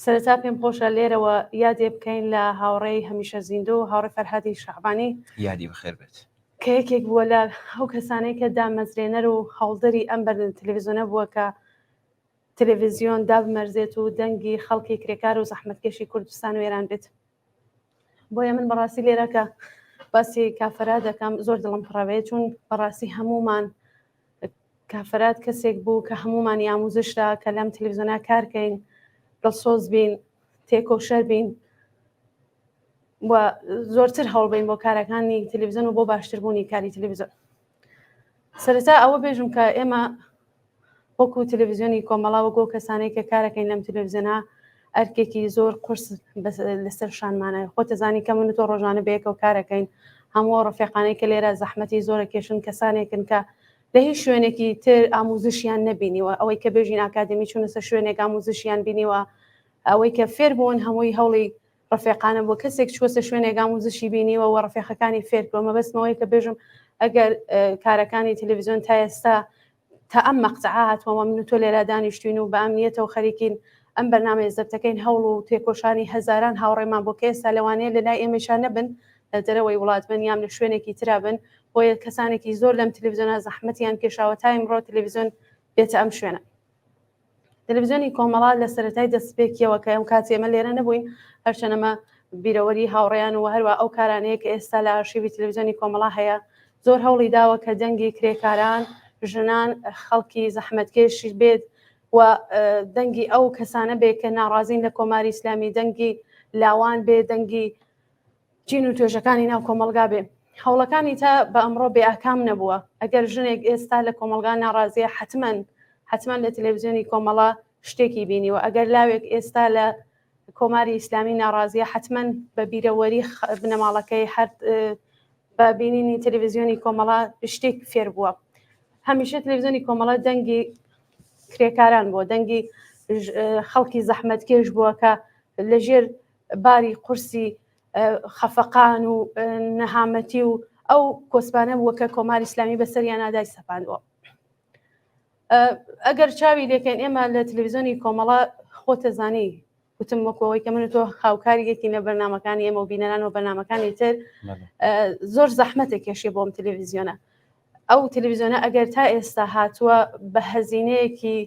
سەرەتا پێم خۆشە لێرەوە یادێ بکەین لە هاوڕێی هەمیشە زیندوو و هاوڕێی فەرهادی شەعبانی یادی بەخێر بێت کە یەکێک بووە لە ئەو کەسانەی کە دامەزرێنەر و هەوڵدەری ئەم بەرنامە تەلەڤیزیۆنە بووە کە تەلەڤیزیۆن دابمەرزێت و دەنگی خەڵکی کرێکار و زەحمەتکێشی کوردستان و ئێران بێت. بۆیە من بەڕاستی لێرە کە باسی کافەرات دەکەم زۆر دڵم پڕەوێت، چون بەڕاستی هەمومان کافەرات کەسێک بوو کە هەمومان ئاموزشدا کە لەم تەلەڤیزیۆنە کارکەین، دڵسۆز بین، تێکۆشەر بین و زۆرتر هەوڵ بین بۆ کارەکانی تەلەڤیزیۆن و بۆ باشتربوونی کاری تەلەڤیزیۆن. سەرەتا ئەوە بێژم کە ئێمە وەکو تەلەڤیزیۆنی کۆمەڵا وەکو کەسانێک کە کارەکەین لەم تەلەڤیزیۆنە ئەرکێکی زۆر قورس لەسەر شانمانە. خۆت دەزانی کە من و تۆ ڕۆژانە بەیەکەوە کارەکەین، هەموو ڕەفیقانەی کە لێرە زەحمەتی زۆرە کێشن، کەسانێکن کە لە هیچ شوێنێکی تر ئاموزشیان نەبینیوە، ئەوەی کە بێژین ئاکادمی چوونە شوێنێک ئاموزشیان بینیوە، ئەوەی کە فێر بوون هەمووی هەوڵی ڕەفیقانە بۆ کەسێک چوەسە شوێنێک ئاموزشی بینیوە و ڕەفیقەکانی فێر بووە. مەبەستمەوەی کە بێژم ئەگەر کارەکانی تەلەڤیزیۆن تا ئێستا تا ئەم مەقطعە هاتووەوە من و تۆ لێرە دانیشتوین و بە ئەمنیەتەوە خەریکین ئەم بەرنامەیە زەبتەکەین هەوڵ و تێکۆشانی هەزاران هاوڕێمان بۆ کە ئێستا لەوانەیە لە لای ئێمەشان نەبن، لە دەرەوەی وڵات بن یان لە شوێنێکی ترا بن، بۆیە کەسانێکی زۆر لەم تەلەڤیزیۆنە زەحمەتیان کێشاوە تا ئیمڕۆ تەلەڤیزیۆن بێتە ئەم شوێنە. تەلەڤیزیۆنی کۆمەڵا لە سەرەتای دەستپێکیەوە کە ئەم کاتی ئێمە لێرە نەبووین، هەرچەنەمە بیرەوەری هاوڕێیان و هەروە ئەو کارانەیە کە ئێستا لە ئارشیڤی تەلەڤیزیۆنی کۆمەڵا هەیە زۆر هەوڵی داوە کە دەنگی کرێکاران، ژنان، خەڵکی زەحمەتکێشی بێت و دەنگی ئەو کەسانە بێت کە ناڕازین لە کۆماری ئیسلامی، دەنگی لاوان بێ، دەنگی جین و توێژەکانی ناو کۆمەلگا بێ. هەوڵەکانی تا بە ئەمڕۆ بێ ئاکام نەبووە. ئەگەر ژنێک ئێستا لە کۆمەلگا ناڕازیە حتمەن لە تەلەڤیزیۆنی کۆمەڵا شتێکی بینیوە، ئەگەر لاوێک ئێستا لە کۆماری ئیسلامی ناڕازیە حتمەن بە بیرەوەری بنەماڵەکەی هەر بە بینینی تەلەڤیزیۆنی کۆمەڵا شتێک فێر بووە. هەمیشە تەلەڤیزیۆنی کۆمەڵا دەنگی کرێکاران بووە، دەنگی خەڵکی زەحمەتکێش بووە کە لەژێر باری قورسی خەفەقان و نەهامەتی و ئەو کۆسپانە بووە کە کۆماری ئیسلامی بەسەریان نادای سەپاندووە. ئەگەر چاوی لێکەین ئێمە لە تەلەڤیزیۆنی کۆمەڵا خۆتە زانی وتم وەکەوەی کە من و تۆ هاوکاریەکی نە بەرنامەکانی ئێمە و بینەران و بەرنامەکانی تر زۆر زەحمەتێک کێشی بۆم تەلەڤیزیۆنە. ئەو تەلەڤیزیۆنە ئەگەر تا ئێستا هاتووە بە هەزینەیەکی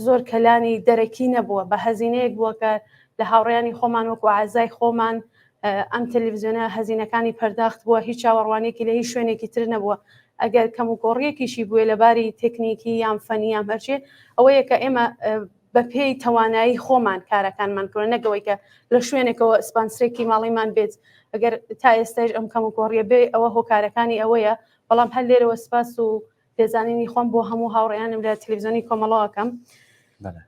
زۆر کەلانی دەرەکی نەبووە، بە هەزینەیەک بووە کە لە هاوڕێیانی خۆمان وەکو عەزای خۆمان ئەم تەلەڤیزیۆنە هەزینەکانی پەرداخت بووە، هیچ چاوەڕوانێکی لە هیچ شوێنێکی تر نەبووە. ئەگەر کەم و کۆڕیەکیشی بووە لەباری تێکنیکی یان فەنی یان هەرچێ، ئەوەیە کە ئێمە بە پێی توانایی خۆمان کارەکانمان کردن، نەگەوەی کە لە شوێنێکەوە سپانسرێکی ماڵیمان بێت. ئەگەر تا ئێستاش ئەم کەم و کۆڕیە بێ ئەوە هۆکارەکانی ئەوەیە. بەڵام هەر لێرەوە سپاس و پێزانینی خۆم بۆ هەموو هاوڕێیانم لە تەلەڤیزیۆنی کۆمەڵەوەکەم.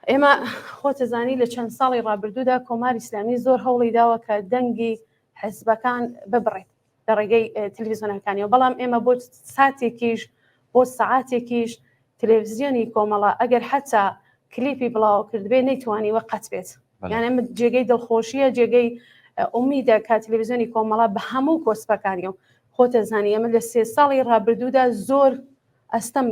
ئێمە خۆتە زانی لە چەند ساڵی ڕابردوودا کۆماری ئیسلامی زۆر هەوڵی داوە کە دەنگی حیزبەکان ببڕێت لە ڕێگەی تەلەڤیزیۆنەکانیەوە، بەڵام ئێمە بۆ ساتێکیش بۆ سەعاتێکیش تەلەڤیزیۆنی کۆمەڵە ئەگەر حتا کلیپی بڵاو کردبێ نەیتوانیوە قەت بێت. یانە ئێمە جێگەی دڵخۆشیە، جێگەی ئومیدە کە تەلەڤیزیۆنی کۆمەڵە بە هەموو کۆسپەکانیەوە. خۆتە زانی ئێمە لە 3 ساڵی ڕابردوودا زۆر ئەستەم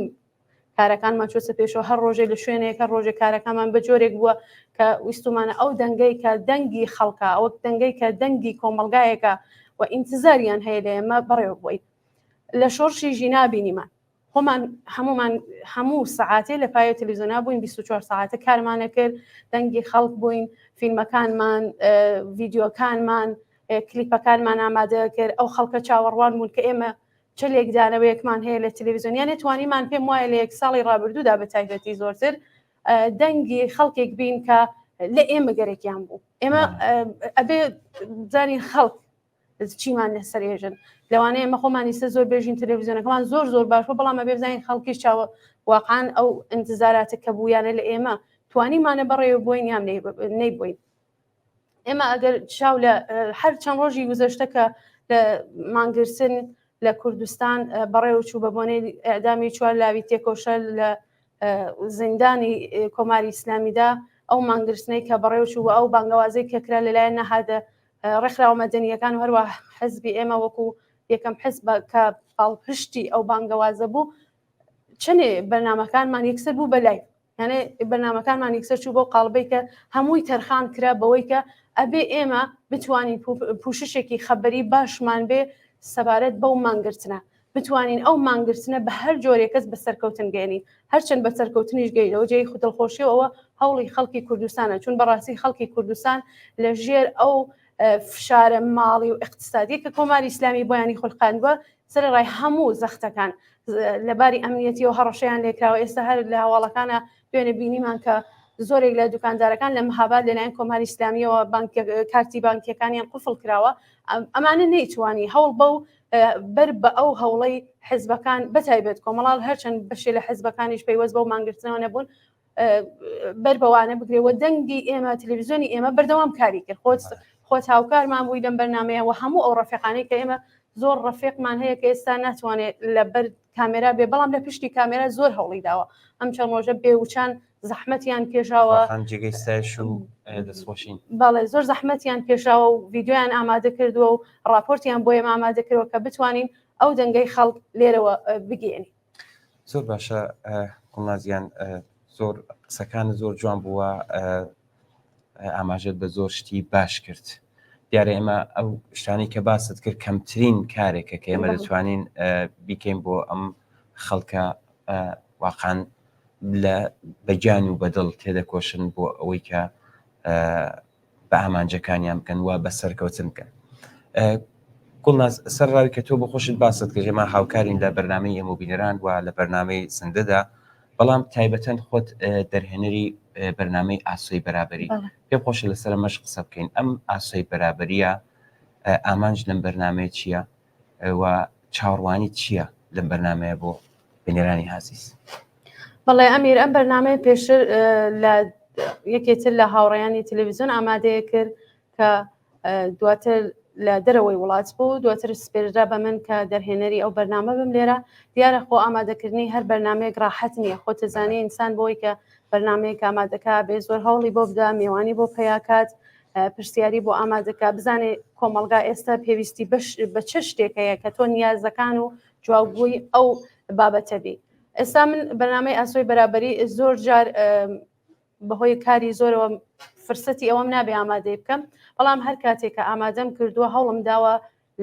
کارەکانمان چۆسە پێشەوە، هەر ڕۆژێ لە شوێنێک هەر ڕۆژێ کارەکانمان بە جۆرێک بووە کە ویستمانە ئەو دەنگەی کە دەنگی خەڵکە، ئەوە دەنگەی کە دەنگی کۆمەلگایەکە و ئینتزاریان هەیە لە ئێمە بەڕێوە بووی. لە شۆڕشی ژینابینیمان خۆمان هەموو سەعاتێ لە پایە تەلەڤیزیۆنا بووین، 24 ساعتە کارمانە کرد، دەنگی خەڵک بووین، فیلمەکانمان، ڤیدیۆکانمان، کلیپەکانمان ئامادە کرد. ئەو خەڵکە چاوەڕوان بوون کە ئێمە چلێکدانەوەیەکمان هەیە لە تەلەڤیزیۆن یان توانیمان پێم وایە لە یەک ساڵی ڕابردوودا بە تایبەتی زۆرتر دەنگی خەڵکێک بین کە لە ئێمە گەرەکیان بوو ئێمە ئەبێ زانی خەڵک چیمان لەسەر هێژن لەوانەیە ئێمە خۆمانی سە زۆر بێژین تەلەڤیزیۆنەکەمان زۆر باش بۆ بەڵام ئەبێ بزانین خەڵکی چاوە واقعاً ئەو انتزاراتە کە بوویانە لە ئێمە توانیمانە بەڕێوە بووین یان نەیبووین ئێمە ئەگەر چاو لە هەر چەند ڕۆژی گوزەشتە کە لە مانگرسن لە کوردستان بەڕێوە چوو بە بۆنەی ئەعدامی چوار لاوی تێکۆشە لە زیندانی کۆماری ئیسلامیدا ئەو مانگرسنەی کە بەڕێوە چوو ئەو بانگەوازەی کە کرا لەلایەن نەهادە ڕێکخراوە مەدەنیەکان و هەروە حەزبی ئێمە وەکو یەکەم حزب کە پاڵپشتی ئەو بانگەوازە بوو چنێ بەرنامەکانمان یەکسەر بوو بەلای یانێ بەرنامەکانمان یەکسەر چوو بۆ قاڵبەی کە هەمووی تەرخان کرا بەوەی کە ئەبێ ئێمە بتوانین پوششێکی خەبەری باشمان بێ سەبارەت بەو مانگرتنە بتوانین ئەو مانگرتنە بە هەر جۆرێکەس بە سەرکەوتن گەێنین هەرچەند بە سەرکەوتنیش گەیرەوە جێی خودڵخۆشیەوە هەوڵی خەڵکی کوردستانە چون بەڕاستی خەڵکی کوردستان لە ژێر ئەو فشارە ماڵی و اقتصادی کە کۆماری ئیسلامی بۆیانی خولقاندووە سەرڕای هەموو زەختەکان لەباری ئەمنیەتی و هەڕەشەیان لێکراوە ئێستا هەر لە هەواڵەکانە دوێنێ بینیمان کە زۆرێک لە دوکاندارەکان لە مەهاباد لەلایەن کۆماری ئیسلامیەوە کارتی بانکیەکانیان قفڵ کراوە ئەمانە نەیتوانی هەوڵ بەو بەر بە ئەو هەوڵەی حزبەکان بەتایبێت کۆمەڵال هەرچەند بەشێ لە حزبەکانیش پەیوەست بەو مانگرتنەوە نەبوون بەر بەوانە بگرێەوە دەنگی ئێمە تەلەڤیزیۆنی ئێمە بەردەوام کاری کرد خۆت هاوکارمان بووی لەم بەرنامەیە و هەموو ئەو ڕەفیقانەی کە ئێمە زۆر ڕەفیقمان هەیە کە ئێستا ناتوانێت لە بەر کامێرا بێ بەڵام لە پشتی کامێرا زۆر هەوڵی داوە ئەم چەند ڕۆژە بێوچان زەحمەتیان پێشاوە بەڵێ زۆر زەحمەتیان پێشاوە و ڤیددیۆیان ئامادە کردووە و ڕاپۆرتیان بۆ ئێمە ئامادە کردەوە کە بتوانین ئەو دەنگەی خەڵک لێرەوە بگەێنی زۆر باشە گوڵنازیان زۆر قسەکان زۆر جوان بووە ئاماژەت بە زۆر شتی باش کرد دیارە ئێمە ئەو شتانی کە باست کرد کەمترین کارێکە کە ئێمە دەتوانین بیکەین بۆ ئەم خەڵکە واقعاً لە بەجان و بەدڵ تێدەکۆشن بۆ ئەوەی کە بە ئامانجەکانیان بکەن و بە سەرکەوتن بکەن گوڵناز سەرڕاوی کە تۆ بۆ خۆشت باست کرد ئێمە هاوکارین لە بەرنامەی ئێمەبینەران و لە بەرنامەی زندەدا بەڵام تایبەتەن خۆت دەرهێنەری بەرنامەی ئاسۆی بەرابەری پێم خۆشە لەسەر مەش قسە بکەین ئەم ئاسۆی بەرابەریە ئامانج لەم بەرنامەیە چییە و چاوەڕوانی چییە لەم بەرنامەیە بۆ بینەرانی عازیز بەڵێ ئەمیر ئەم بەرنامەیە پێشتر لە یەکێتر لە هاوڕێیانی تەلەڤیزیۆن ئامادەیە کرد کە دواتر لە دەرەوەی وڵات بوو دواتر سپێررا بە من کە دەرهێنەری ئەو بەرنامە بم لێرە دیارە خۆ ئامادەکردنی هەر بەرنمەیەک ڕاحەت نییە خۆ تزانانی ئینسان بۆی کە بەرنمەیەک ئامادەکە بێ زۆر هەوڵی بۆ بدا میێوانی بۆ پەیاکات پرسیاری بۆ ئامادەکە بزانێ کۆمەلگا ئێستا پێویستی بە چه شتێک هەیە کە تۆ نیازەکان و جواببووی ئەو بابەتە بی ئێستا من بەرنامەی ئاسۆی بەرابەری زۆر جار بەهۆی کاری زۆرەوە فرسەتی ئەوەم نابێ ئامادەی بکەم بەڵام هەر کاتێک کە ئامادەم کردووە هەوڵم داوە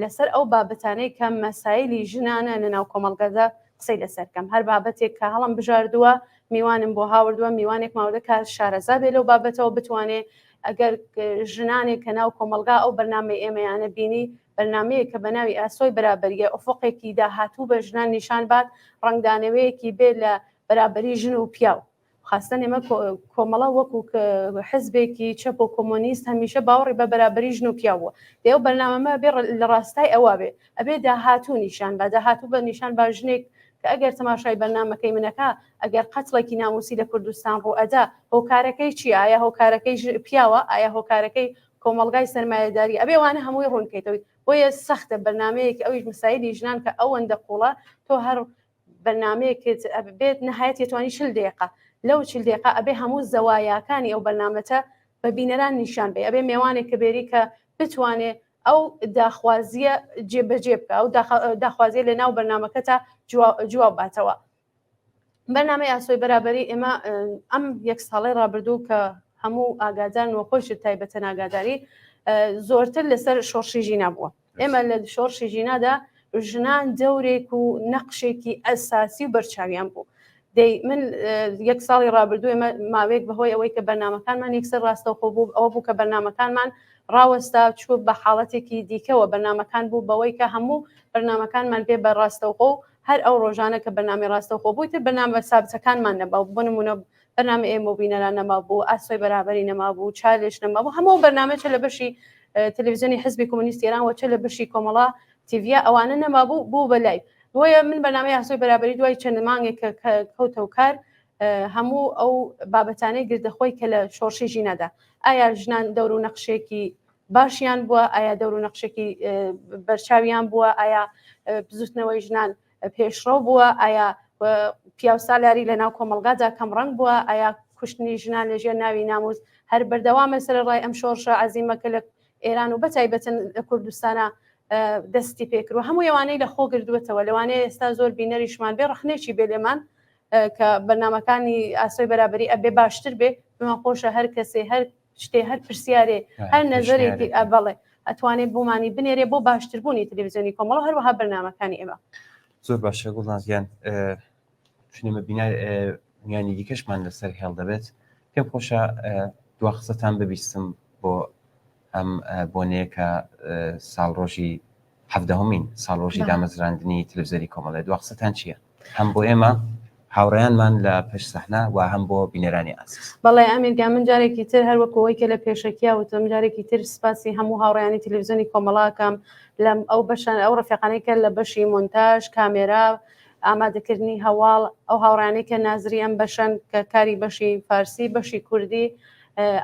لەسەر ئەو بابەتانەی کە مەسایلی ژنانە لەناو کۆمەڵگەدا قسەی لەسەرکەم هەر بابەتێک کە هەڵم بژاردووە میوانم بۆ هاوردووە میوانێک ماوردە کار شارەزا بێ لەو بابەتەوە بتوانێ ئەگەر ژنانێک کە ناو کۆمەلگا ئەو بەرنامەی ئێمەیانە بینی بەرنمەیە کە بەناوی ئاسۆی بەرابەریە ئۆفقێکی داهاتوو بە ژنان نیشان بات ڕنگدانەوەیەکی بێ لە بەرابەری ژن و پیاو خاستن ئێمە کۆمەڵە وەکو حزبێکی چەپ و کۆمۆنیست هەمیشە باوەڕی بە بەرابەری ژن و پیاوە دێو بەرنامەمە بێ لە ڕاستای ئەوە بێ ئەبێ داهاتوو نیشان بە داهاتوو بە نیشان با ژنێک کە ئەگەر تەماشای بەرنامەکەی منەکە ئەگەر قەتڵێکی ناموسی لە کوردستان ڕوو ئەدا هۆکارەکەی چی ئایا هۆکارەکەی پیاوە ئایا هۆکارەکەی کۆمەڵگای سەرمایه‌داری ئەبێ وانە هەمووی ڕوونکەیتەوەی بۆیە سەختە بەرنمەیەک ئەویش مسایلی ژنان کە ئەوەندە قوڵە تۆ هەر بەرنمەیەکت بێت نەهایەت یێتوانی 40 دقیقە لەو 40 دقیقە ئەبێ هەموو زەوایاکانی ئەو بەرنامەتە بە بینەران نیشان بێ ئەبێ میێوانێک کە بێری کە بتوانێ ئەو داخوازیە جێبەجێ بکە ئەو داخوازیە لە ناو بەرنامەکەتە جواب باتەوە بەرنامەی ئاسۆی بەرابەری ئێمە ئەم یەک ساڵەی ڕابردوو کە هەموو ئاگادار و خۆشت تایبەتە ئاگاداری زۆرتر لەسەر شۆڕشی ژینا بووە ئێمە لە شۆڕشی ژینادا ژنان دەورێک و نەقشێکی ئەساسی و بەرچاویان بوو من یەک ساڵی ڕابردووە ماوەیەک بەهۆی ئەوەی کە بەرنامەکانمان یەکسەر ڕاستەوخۆ بوو ئەوە بوو کە بەرنامەکانمان ڕاوەستا چوو بە حاڵەتێکی دیکەوە بەرنامەکان بوو بەوەی کە هەموو بەرنامەکانمان بێ بە ڕاستەوخۆ و هەر ئەو ڕۆژانە کە بەرنامی ڕاستەوخۆ بووی تر بەرنامە سابتەکانمان نەباو بۆ نمونە بەرنامە ئێمە بینەران نەما بوو ئاسۆی بەرابەری نەما بوو چالش نەما بوو هەموو بەرنامەچە لە بەشی تەلەڤیزیۆنی حزبی کۆمونیستی ئێران وەچە لە بەشی کۆمەڵا تیڤیا ئەوانە نەما بوو بە لایڤ دوایە من بەرنامەی ئاسۆی بەرابەری دوای چەند مانگێک کە کەوتە و کار هەموو ئەو بابەتانەی گردەخۆی کە لە شۆڕشی ژینەدا ئایا ژنان دەور و نەخشێکی باشیان بووە ئایا دەور و نەخشێکی بەرچاویان بووە ئایا بزوتنەوەی ژنان پێشڕەو بووە ئایا پیاو سالاری لە ناو کۆمەلگادا کەم ڕەنگ بووە ئایا کوشتنی ژنان لەژێر ناوی ناموز هەر بەردەوامە سەر ڕای ئەم شۆڕشە عەزیمەکە لە ئێران و بەتایبەتەن لە کوردستانە دەستی پێکردووە هەموو ئەوانەی لە خۆ گردووەتەوە لەوانەیە ئێستا زۆر بینەریشمان بێ ڕخنێکی بێ لێمان کە بەرنامەکانی ئاسۆی بەرابەری ئەبێ باشتر بێ بما خۆشە هەر کەسێ هەر شتێ هەر پرسیارێ هەر نەزەرێکی ئەبڵێ ئەتوانێت بۆمانی بنێرێ بۆ باشتربوونی تەلەڤیزیۆنی کۆمەڵ هەروەها بەرنامەکانی ئێمە زۆر باشە گوڵنازیان چونمە بینانی دیکەشمان لەسەر هێڵ دەبێت پێم خۆشە دوا قسەتان ببیستم بۆ ئەم بۆنەیە کە ساڵڕۆژی هەفدەهەمین ساڵڕۆژی دامەزراندنی تەلەڤیزیۆنی کۆمەڵە دوا قسەتان چییە هەم بۆ ئێمە هاوڕێیانمان لە پێش سەحنا و هەم بۆ بینەرانی ئاساس بەڵێ ئەمیرگا من جارێکی تر هەر وەکەوەی کە لە پێشەکیا وتم جارێکی تر سپاسی هەموو هاوڕێیانی تەلەڤیزیۆنی کۆمەڵاکەم لەم ئەو بەشان ئەو ڕفیقانەی کە لە بەشی مۆنتاژ کامێرا ئامادەکردنی هەواڵ ئەو هاوڕانەی کە نازری ئەم بەشەن کە کاری بەشی فارسی بەشی کوردی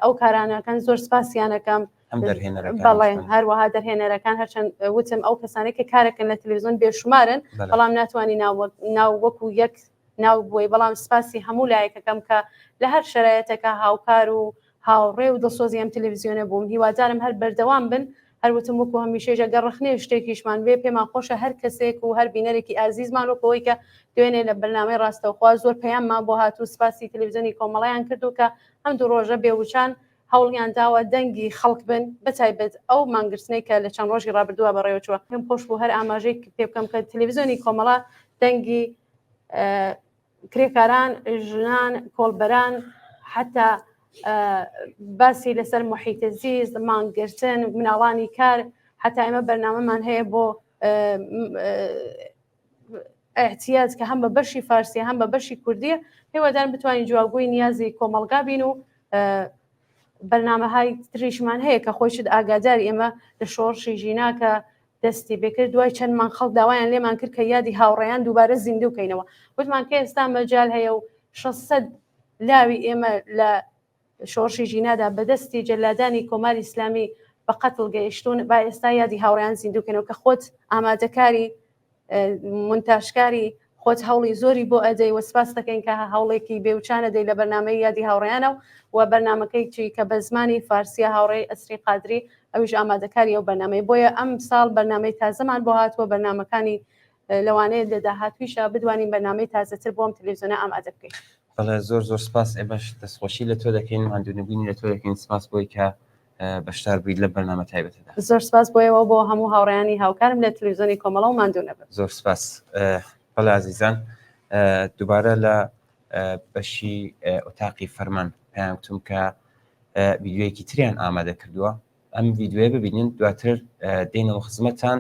ئەو کارانەکان زۆر سپاسیانەکەم بەڵێ هەروەها دەرهێنەرەکان هەرچەند وتم ئەو کەسانێک کە کارەکەن لە تەلەڤیزیۆن بێشمارن بەڵام ناتوانانی ناو وەکو یەک ناو بووی بەڵام سپاسی هەموو لایەکەکەم کە لە هەر شرایەتەکە هاوکار و هاوڕێ و دڵسۆزی ئەم تەلەڤیزیۆنە بووم هیوادارم هەر بەردەوام بن هەروتم وەکو هەمیشەیە گەر ڕخنێ شتێکیشمان بێ پێمان خۆشە هەر کەسێک و هەر بینەرێکی ئازیزمان وەکەوەی کە دوێنێ لە بەرنامەی ڕاستەوخوا زۆر پەیاممان بۆ هاتوو سپاسی تەلەڤیزیۆنی کۆمەڵایان کردو کە ئەم دوو ڕۆژە بێوچان هەوڵیان داوە دەنگی خەڵک بن بەتایبەت ئەو مانگرتنەی کە لە چەند ڕۆژی ڕابردووە بەڕێوەچووە پێم خۆش بوو هەر ئاماژەی پێ بکەم کە تەلەڤیزیۆنی کۆمەڵا دەنگی کرێکاران ژنان کۆڵبەران حتا باسی لەسەر محیتە زیست مانگرتن مناڵانی کار حتا ئێمە بەرنامەمان هەیە بۆ احتیاج کە هەم بە بەشی فارسی هەم بە بەشی کوردیە هێوادارم بتوانین جوابگوی نیازی کۆمەڵگا بین و بەرنامەهای تریشمان هەیە کە خۆیشت ئاگاداری ئێمە لە شۆڕشی ژیناکە دەستی بێکرد دوای چەندمان خەڵک داوایان لێمان کرد کە یادی هاوڕێیان دووبارە زیندوو بکەینەوە وتمان کە ئێستا مەجال هەیە و 600 لاوی ئێمە لە شۆڕشی ژینادا بەدەستی جەلادانی کۆماری ئیسلامی بە قەتڵ گەیشتون با ئێستا یادی هاوڕێیان زیندوو بکەینەوە کە خۆت ئامادەکاری مونتاژکاری خۆت هەوڵی زۆری بۆ ئەدەی وەسپاس دەکەین کە هەوڵێکی بێوچانە دەی لە بەرنامەی یادی هاوڕێیانە و بەرنمەکەی چی کە بە زمانی فارسیە هاوڕێی ئەسری قادری ئەویش ئامادەکاری ئەو بەرنامەی بۆیە ئەم ساڵ بەرنامەی تازەمان بۆ هاتووە بەرنامەکانی لەوانەیە لە داهاتویشە بدوانین بەرنامەی تازەتر بۆم تەلەڤیزیۆنە ئامادە بکەین. بەڵێ زۆر زۆر سپاس ئێمەش دەستخۆشی لە تۆ دەکەین ماندوونەبوونی لە تۆ دەکەین سپاس بۆی کە بەشدار بوویت لە بەرنامە تایبەتەدا. زۆر سپاس بۆیەوە بۆ هەموو هاوڕێیانی هاوکارم لە تەلەڤیزیۆنی کۆمەڵە و ماندوونە بن. زۆر سپاس. بەڵێ عەزیزان دووبارە لە بەشی ئۆتاقی فەرمان پێیان وتم کە ڤیدیۆیەکی تریان ئامادە کردووە ئەم ڤیدیۆیە ببینین دواتر دێنەوە خزمەتتان.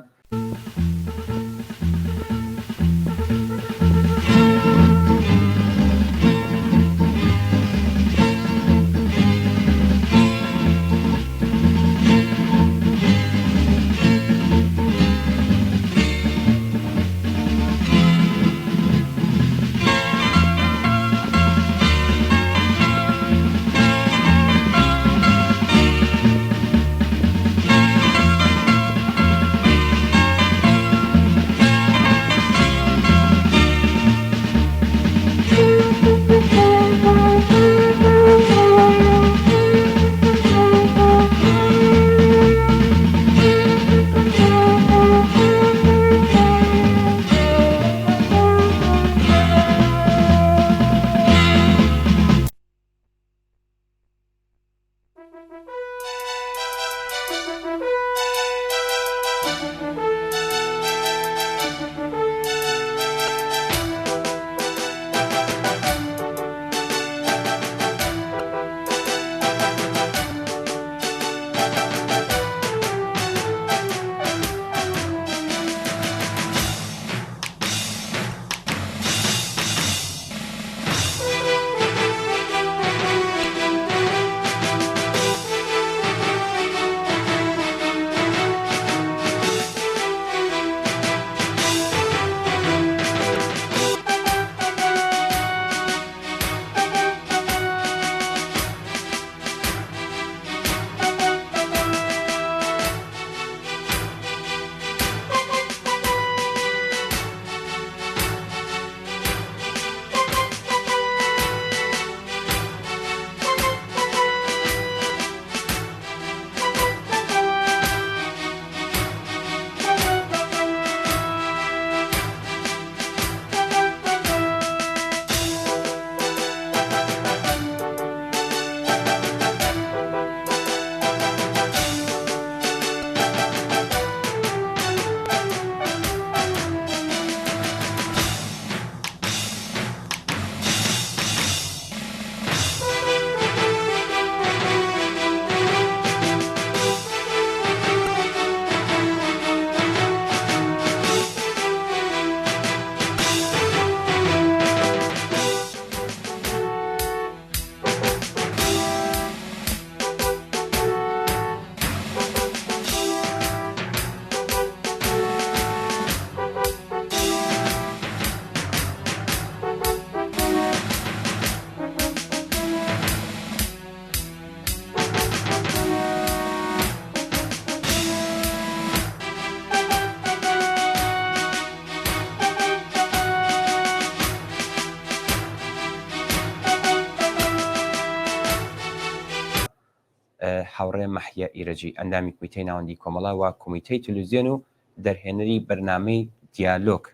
هاوڕێ مەحیە ئیرەجی ئەندامی کومیتەی ناوەندی کۆمەڵا و کومیتەی تەلەڤیزیۆن و دەرهێنەری بەرنامەی دیالۆگ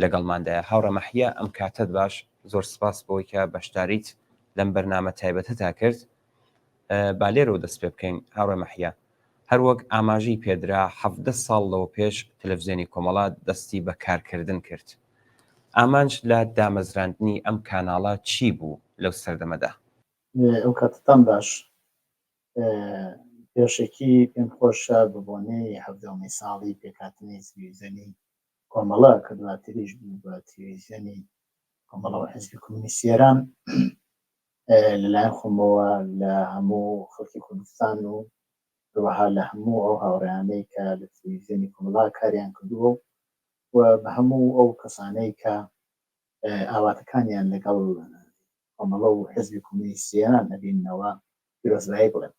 لەگەڵماندایە. هاوڕە مەحیە ئەم کاتت باش، زۆر سپاس بۆی کە بەشداریت لەم بەرنامە تایبەتەتا کرد. با لێرەوە دەست پێ بکەین هاوڕێ مەحیە، هەروەک ئاماژەی پێدرا 17 ساڵ لەوە پێش تەلەڤیزیۆنی کۆمەڵا دەستی بە کارکردن کرد. ئامانج لە دامەزراندنی ئەم کاناڵە چی بوو لەو سەردەمەدا؟ ئەو کاتتان باش. پێشێکی پێم خۆشە ببوونەی 17 ساڵی پێکاتنی تەلەڤیزیۆنی کۆمەڵا کە دواتریش بوو بە تەلەڤیزیۆنی کۆمەڵا و حیزبی کۆمونیستی ئێران لەلایەن خۆمەوە لە هەموو خەڵکی کوردستان و هەروەها لە هەموو ئەو هاوڕێیانەی کە لە تەلەڤیزیۆنی کۆمەڵا کاریان کردووە و بە هەموو ئەو کەسانەی کە ئاواتەکانیان لەگەڵ کۆمەڵا و حیزبی کۆمونیستی ئێران ئەبینەوە پیرۆزبایی بڵێن.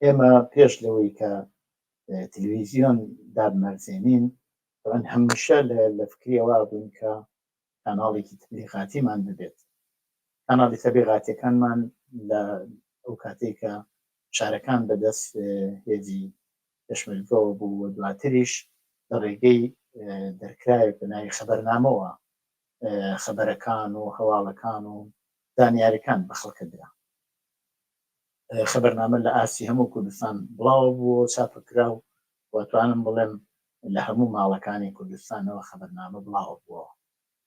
ئێمە پێش لەوەی کە تەلەڤیزیۆن دابمەرزێنین هەمیشە لە فکریەوە بووین کە کاناڵێکی تەبلیغاتیمان ببێت. کاناڵی تەبلیغاتیەکانمان لە ئەو کاتێک کە شارەکان بەدەست هێزی پێشمەرگەوە بوو و دواتریش لە ڕێگەی دەرکرایەک بە ناوی خەبەرنامەوە خەبەرەکان و هەواڵەکان و زانیاریەکان بە خەڵکە درا. خەبەرنامە لە ئاسی هەموو کوردستان بڵاو بووە، چاپکرا و واتوانم بڵێم لە هەموو ماڵەکانی کوردستانەوە خەبەرنامە بڵاو بووە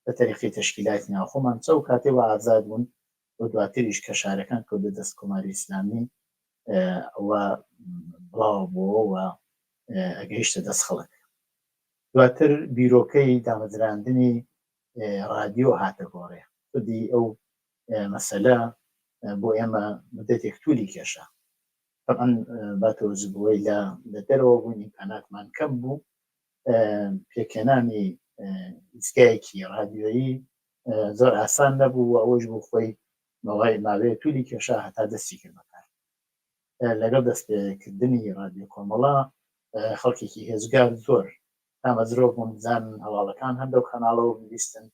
بە تەریقی تەشکیلاتی ناوخۆمان. چەو کاتێوە ئازاد بوون و دواتریش کە شارەکان کەوتە دەست کۆماری ئیسلامی ئەوە بڵاو بووە و ئەگەیشتە دەست خەڵک. دواتر بیرۆکەی دامەزراندنی رادیۆ هاتە گۆڕێ. خودی ئەو مەسەلە بۆ ئێمە مدەتێک توولی کێشە. طبعاً با تۆزبووەی لە دەرەوە بوون، ئیمکاناتمان کەم بوو. پێکێنانی ئیسگایەکی رادیۆیی زۆر ئاسان نەبوو و ئەوەش بوو خۆی ماوەیە توولی کێشە هەتا دەستی کرد بەکار. لەگەڵ دەستپێکردنی رادیۆ کۆمەڵا خەڵکێکی هێزگار زۆر ئامەزرۆ بوون زانن هەواڵەکان هەم لەو کەناڵەوە بنویستن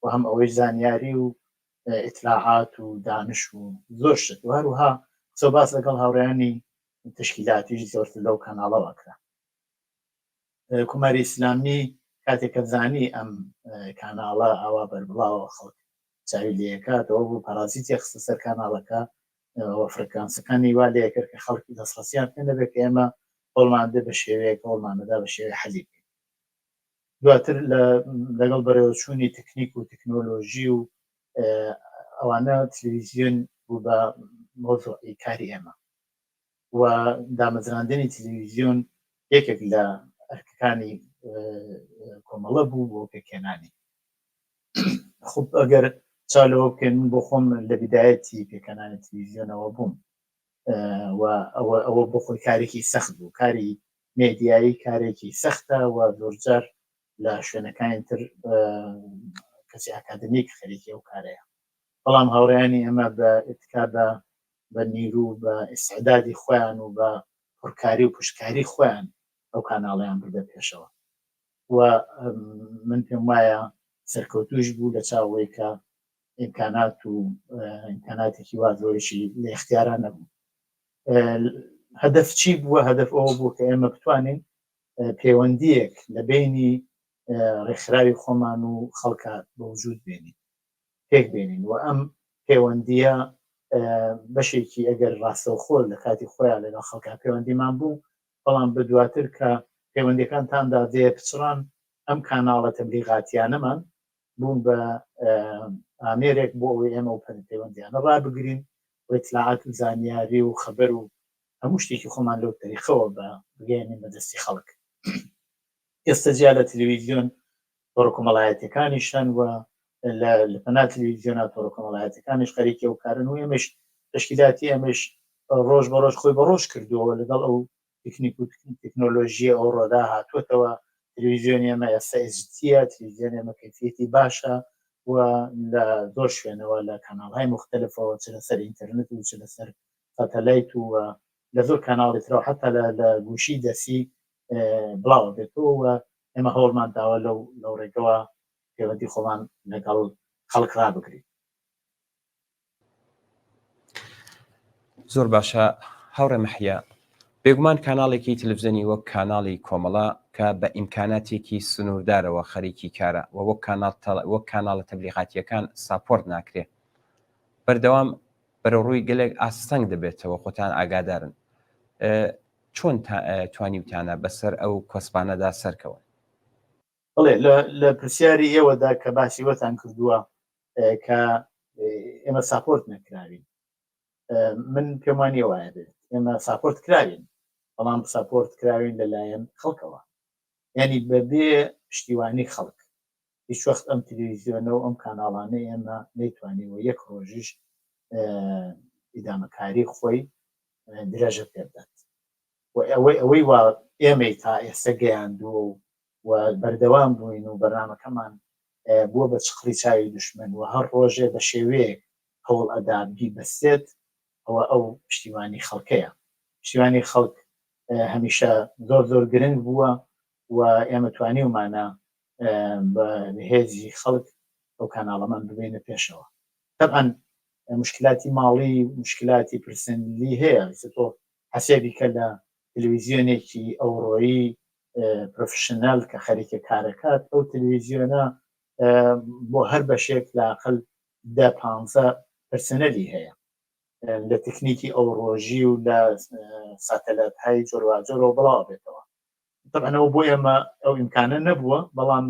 و هەم ئەوەی زانیاری و ئیطلاعات و دانش و زۆر شت و هەروها قسە باس لەگەڵ هاوڕێیانی تشکیلاتیش زۆرتر لەو کەناڵەوە کرا. کۆماری ئیسلامی کاتێک کە زانی ئەم کاناڵە ئاوا بەربڵاوە خەڵک چاوی لێکاتەوە بوو پارازیتی خستە سەر کاناڵەکە و فڕکانسەکانی وا لێ کرد کە خەڵکی دەستڕاستیان پێ نەبێت کە ئێمە هەوڵماندە بە شێوەیەک هەوڵمانەدا بە شێوەیە حەلی بکەین. دواتر لەگەڵ بەڕێوەچوونی تەکنیک و تەکنۆلۆژی و ئەوانە تەلەڤیزیۆن بوو بە مۆزوعی کاری ئێمە و دامەزراندنی تەلەڤیزیۆن یەکێک لە ئەرکەکانی کۆمەڵە بوو بۆ پێکێنانی. خب ئەگەر چالەوە بکەین من بۆ خۆم لە بیدایەتی پێکەنانی تەلەڤیزیۆنەوە بووم و ئەوە بۆ خۆی کارێکی سەخت بوو. کاری مێدیایی کارێکی سەختە و زۆرجار لە شوێنەکانی تر کەسی ئاکادمیک خەریکی ئەو کارەیە. بەڵام هاوڕێیانی ئەمە بە ئێتکا بە نیرو بە ئیستعدادی خۆیان و بە پڕکاری و پشتکاری خۆیان ئەو کاناڵیان بردە پێشەوە و من پێم وایە سەرکەوتوش بوو لە چاوەی کە ئیمکاناتێکی وا زۆریشی لە اختیاران نەبوو. هەدەف چی بووە؟ هەدەف ئەوە بوو کە ئێمە بتوانین پەیوەندیەک لە بینی ڕێکخراوی خۆمان و خەڵکە بە وجود بێنین، پێک بێنین و ئەم پەیوەندیە بەشێکی ئەگەر ڕاستەوخۆ لە کاتی خۆیان لەگەڵ خەڵکا پەیوەندیمان بوو، بەڵام بە دواتر کە پەیوەندیەکانتاندا دێ پچڕان ئەم کاناڵە تەبلیغاتیانەمان بوون بە ئامێرێک بۆ ئەوەی ئێمە و پەیوەندیانە ڕابگرین و ئیطلاعات و زانیاری و خەبەر و هەموو شتێکی خۆمان لەو تەریخەوە بگەێنین بەدەستی خەڵک. ئێستا جیا لە تەلەڤیزیۆن تۆڕە کۆمەڵایەتیەکانیشن و لە پەنا تەلەڤیزیۆنە تۆڕە کۆمەڵایەتەکانیش خەریکی ئەو کارن و ئێمەش تشکیلاتی ئەمەش ڕۆژ بە ڕۆژ خۆی بە ڕۆژ کردووە لەگەڵ ئەو تکنیک و تکنۆلۆژیە ئەو ڕۆدا هاتووەتەوە. تەلەڤیزیۆنی ئێمە ئێستا ئێچدیە، تەلەڤیزیۆنی ئێمە کەیفیەتی باشە و لە زۆر شوێنەوە لە کاناڵهای مختلفەوە چ لەسەر ئینتەرنێت و چ لەسەر ساتەلایت و لە زۆر کاناڵی ترەوە حتا لە گوشی دەسی بڵاو بێتەوە و ئێمە هەوڵمان داوە لەو ڕێگەوە پەیوەندی خۆمان لەگەڵ خەڵک ڕابگرین. زۆر باشە هاوڕێ مەحیا بێگومان کاناڵێکی تلڤزیۆنی وەک کاناڵی کۆمەڵە کە بە ئیمکاناتێکی سنووردارەوە خەریکی کارە و وەک کاناڵە تەبلیغاتیەکان ساپۆرت ناکرێ بەردەوام بەرەڕووی گەلێک ئاستەنگ دەبێتەوە خۆتان ئاگادارن چۆن توانیوتانە بەسەر ئەو کۆسپانەدا سەرکەوە بڵێ لە پرسیاری ئێوەدا کە باسی وەتان کردووە کە ئێمە ساپۆرت نەکراوین من پێم وانیە وایە بێت ئێمە ساپۆرت کراوین بەڵام ساپۆرت کراوین لەلایەن خەڵکەوە یعنی بەبێ پشتیوانی خەڵک هیچ وەخت ئەم تلڤیزیۆنە و ئەم کاناڵانە ئێمە نەیتوانیوە یەک ڕۆژیش ئیدامەکاری خۆی درێژە پێ بدات ئەوەی وا ئێمەی تا ئێستا گەیاندووە و بەردەوام بووین و بەرنامەکەمان بووە بە چقڵی چاوی دشمن و هەر ڕۆژێ بە شێوەیەک هەوڵ ئەدابی بەستێت ئەوە ئەو پشتیوانی خەڵکەیە پشتیوانی خەڵک هەمیشە زۆر گرنگ بووە و ئێمە توانیومانە بە هێزی خەڵک ئەو کاناڵەمان ببینە پێشەوە طبعاً مشکلاتی ماڵی مشکلاتی پرسنلی هەیە تۆ حسێبی کە لە تلڤیزیۆنێکی ئەوڕۆیی پرۆفشنال کە خەریکە کارەکات ئەو تلڤیزیۆنە بۆ هەر بەشێک لاقل 10-15 پرسنەلی هەیە لە تکنیکی ئەو ڕۆژی و لە ساتەلایت‌های جۆرواجۆرەوە بڵاو بێتەوە طبعاً ئەو بۆ ئێمە ئەو ئیمکانە نەبووە بەڵام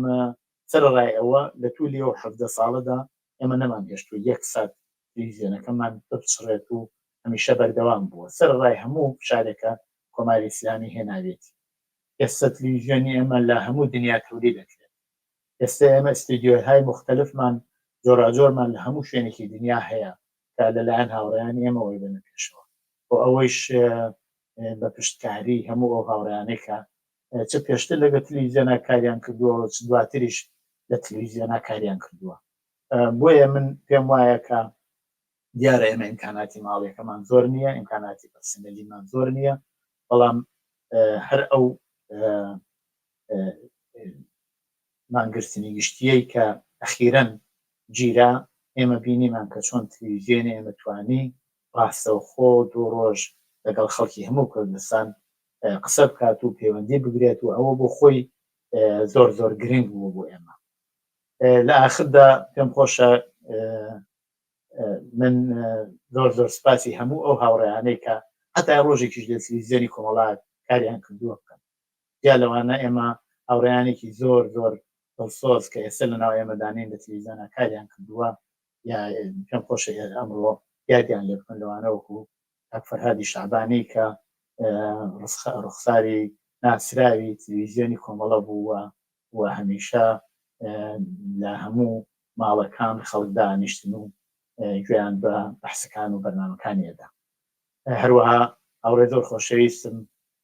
سەرڕای ئەوە لە توولی ئەو 17 ساڵەدا ئێمە نەمان گەشتووە 1 سات تلڤیزیۆنەکەمان بچڕێت و هەمیشە بەردەوام بووە سەرڕای هەموو شارێکە کۆماری ئیسلامی هێناوێتی ئێستا تلڤیزیۆنی ئێمە لە هەموو دنیا تولی دەکرێت ئێستا ئێمە استودیۆهای مختلفمان جۆراجۆرمان لە هەموو شوێنێکی دنیا هەیە کە لەلایەن هاوڕێیانی ئێمەوەی بنە پێشەوە بۆ ئەوەیش بە پشتکاری هەموو ئەو هاوڕێیانێکە چ پێشتر لەگە تلڤیزیۆنە کاریان کردووە چ دواتریش لە تلڤیزیۆنە کاریان کردووە بۆیە من پێم وایە کە دیارە ئێمە ئیمکاناتی ماڵیەکەمان زۆر نییە ئیمکاناتی پەرسنەلیمان زۆر نییە بەڵام هەر ئەو مانگرتنی گشتیەی کە ئەخیرەن گیرا ئێمە بینیمان کە چۆن تلڤیزیۆنی ئێمە توانی ڕاستەوخۆ دوو ڕۆژ لەگەڵ خەڵکی هەموو کوردستان قسە بکات و پەیوەندی بگرێت و ئەوە بۆ خۆی زۆر گرنگ بوو بۆ ئێمە لە ئاخردا پێم خۆشە من زۆر سپاسی هەموو ئەو هاوڕێیانەی کە هەتا ڕۆژێکیش لە تلڤیزیۆنی کۆمەڵات کاریان کردووە بکەن یا لەوانە ئێمە هاوڕێیانێکی زۆر دڵسۆز کە ئێستا لە ناو ئێمەدانین لە تلڤیزیۆنە کاریان کردووە یا پێم خۆشە ئەمڕۆ یادیان لێ بکەن لەوانە وەکو کاک فەرهادی شعبانی کە ڕوخساری ناسراوی تلڤیزیۆنی کۆمەڵە بووە و هەمیشە لە هەموو ماڵەکان خەڵک دانیشتن و گوێیان بە بەحسەکان و بەرنامەکانیەدا هەروەها هاوڕێ زۆر خۆشەویستم